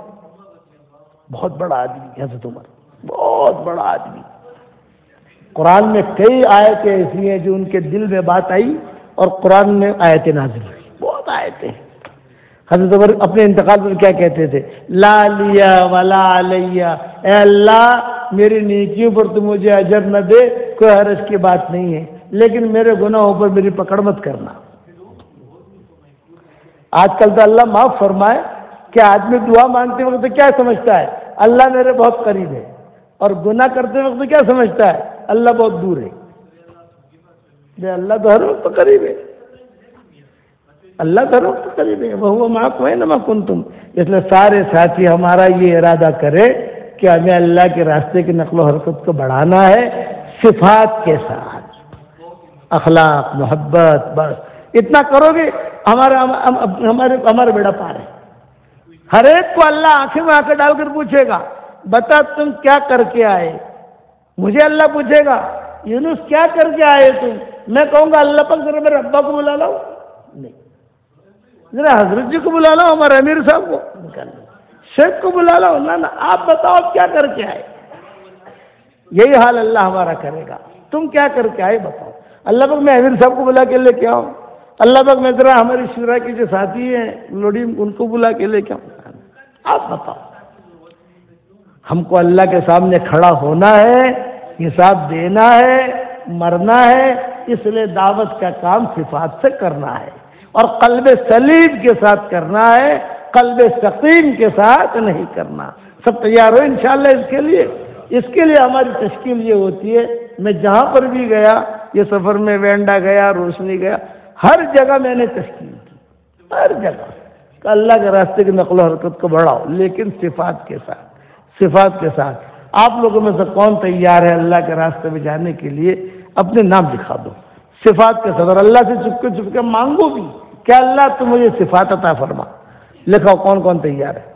بہت بڑا آدمی ہے تو تمہر، بہت بڑا آدمی۔ قرآن میں کئی آیتیں ایسی ہیں جو ان کے دل میں بات آئی اور قرآن میں آیتیں نازل ہوئی، بہت آیتیں۔ حضرت عمر اپنے انتقال پر کیا کہتے تھے؟ لا لیا ولا علیہ، اے اللہ میری نیکیوں پر تو مجھے اجر نہ دے، کوئی حرج کی بات نہیں ہے، لیکن میرے گناہوں پر میری پکڑ مت کرنا۔ آج کل تو اللہ معاف فرمائے کہ آدمی دعا مانگتے وقت کیا سمجھتا ہے؟ اللہ میرے بہت قریب ہے، اور گناہ کرتے وقت کیا سمجھتا ہے؟ اللہ بہت دور ہے۔ اللہ تو ہر وقت قریب ہے، اللہ تو ہر وقت قریب ہے، وہ معکم اینما کنتم۔ اس لیے سارے ساتھی ہمارا یہ ارادہ کرے کہ ہمیں اللہ کے راستے کی نقل و حرکت کو بڑھانا ہے صفات کے ساتھ، اخلاق، محبت، بس اتنا کرو گے ہمارے بیڑا پار ہے۔ ہر ایک کو اللہ آنکھیں میں آنکھیں ڈال کر پوچھے گا بتا تم کیا کر کے آئے؟ مجھے اللہ پوچھے گا یونس کیا کر کے آئے تم؟ میں کہوں گا اللہ پاک ذرا میرے ابا کو بلا لاؤ، نہیں ذرا حضرت جی کو بلا لاؤ، ہمارے امیر صاحب کو نکال لو، شیخ کو بلا لاؤ، نہ آپ بتاؤ آپ کیا کر کے آئے۔ یہی حال اللہ ہمارا کرے گا، تم کیا کر کے آئے بتاؤ۔ اللہ پاک میں امیر صاحب کو بلا کے لے کے آؤں، اللہ پاک میں ذرا ہماری شورا کے جو ساتھی ہیں لوڈی ان کو بلا کے لے کے آؤں، آپ بتاؤ۔ ہم کو اللہ کے سامنے کھڑا ہونا ہے، حساب دینا ہے، مرنا ہے، اس لیے دعوت کا کام صفات سے کرنا ہے اور قلب سلیم کے ساتھ کرنا ہے، قلب سقیم کے ساتھ نہیں کرنا۔ سب تیار ہو انشاءاللہ اس کے لیے؟ اس کے لیے ہماری تشکیل یہ ہوتی ہے، میں جہاں پر بھی گیا، یہ سفر میں وینڈا گیا، روشنی گیا، ہر جگہ میں نے تشکیل کی، ہر جگہ کہ اللہ کے راستے کی نقل و حرکت کو بڑھاؤ، لیکن صفات کے ساتھ، صفات کے ساتھ۔ آپ لوگوں میں سے کون تیار ہے اللہ کے راستے میں جانے کے لیے؟ اپنے نام دکھا دو صفات کے ساتھ، اور اللہ سے چپ کے مانگو بھی کہ اللہ تو مجھے صفات عطا فرما۔ لکھو کون کون تیار ہے؟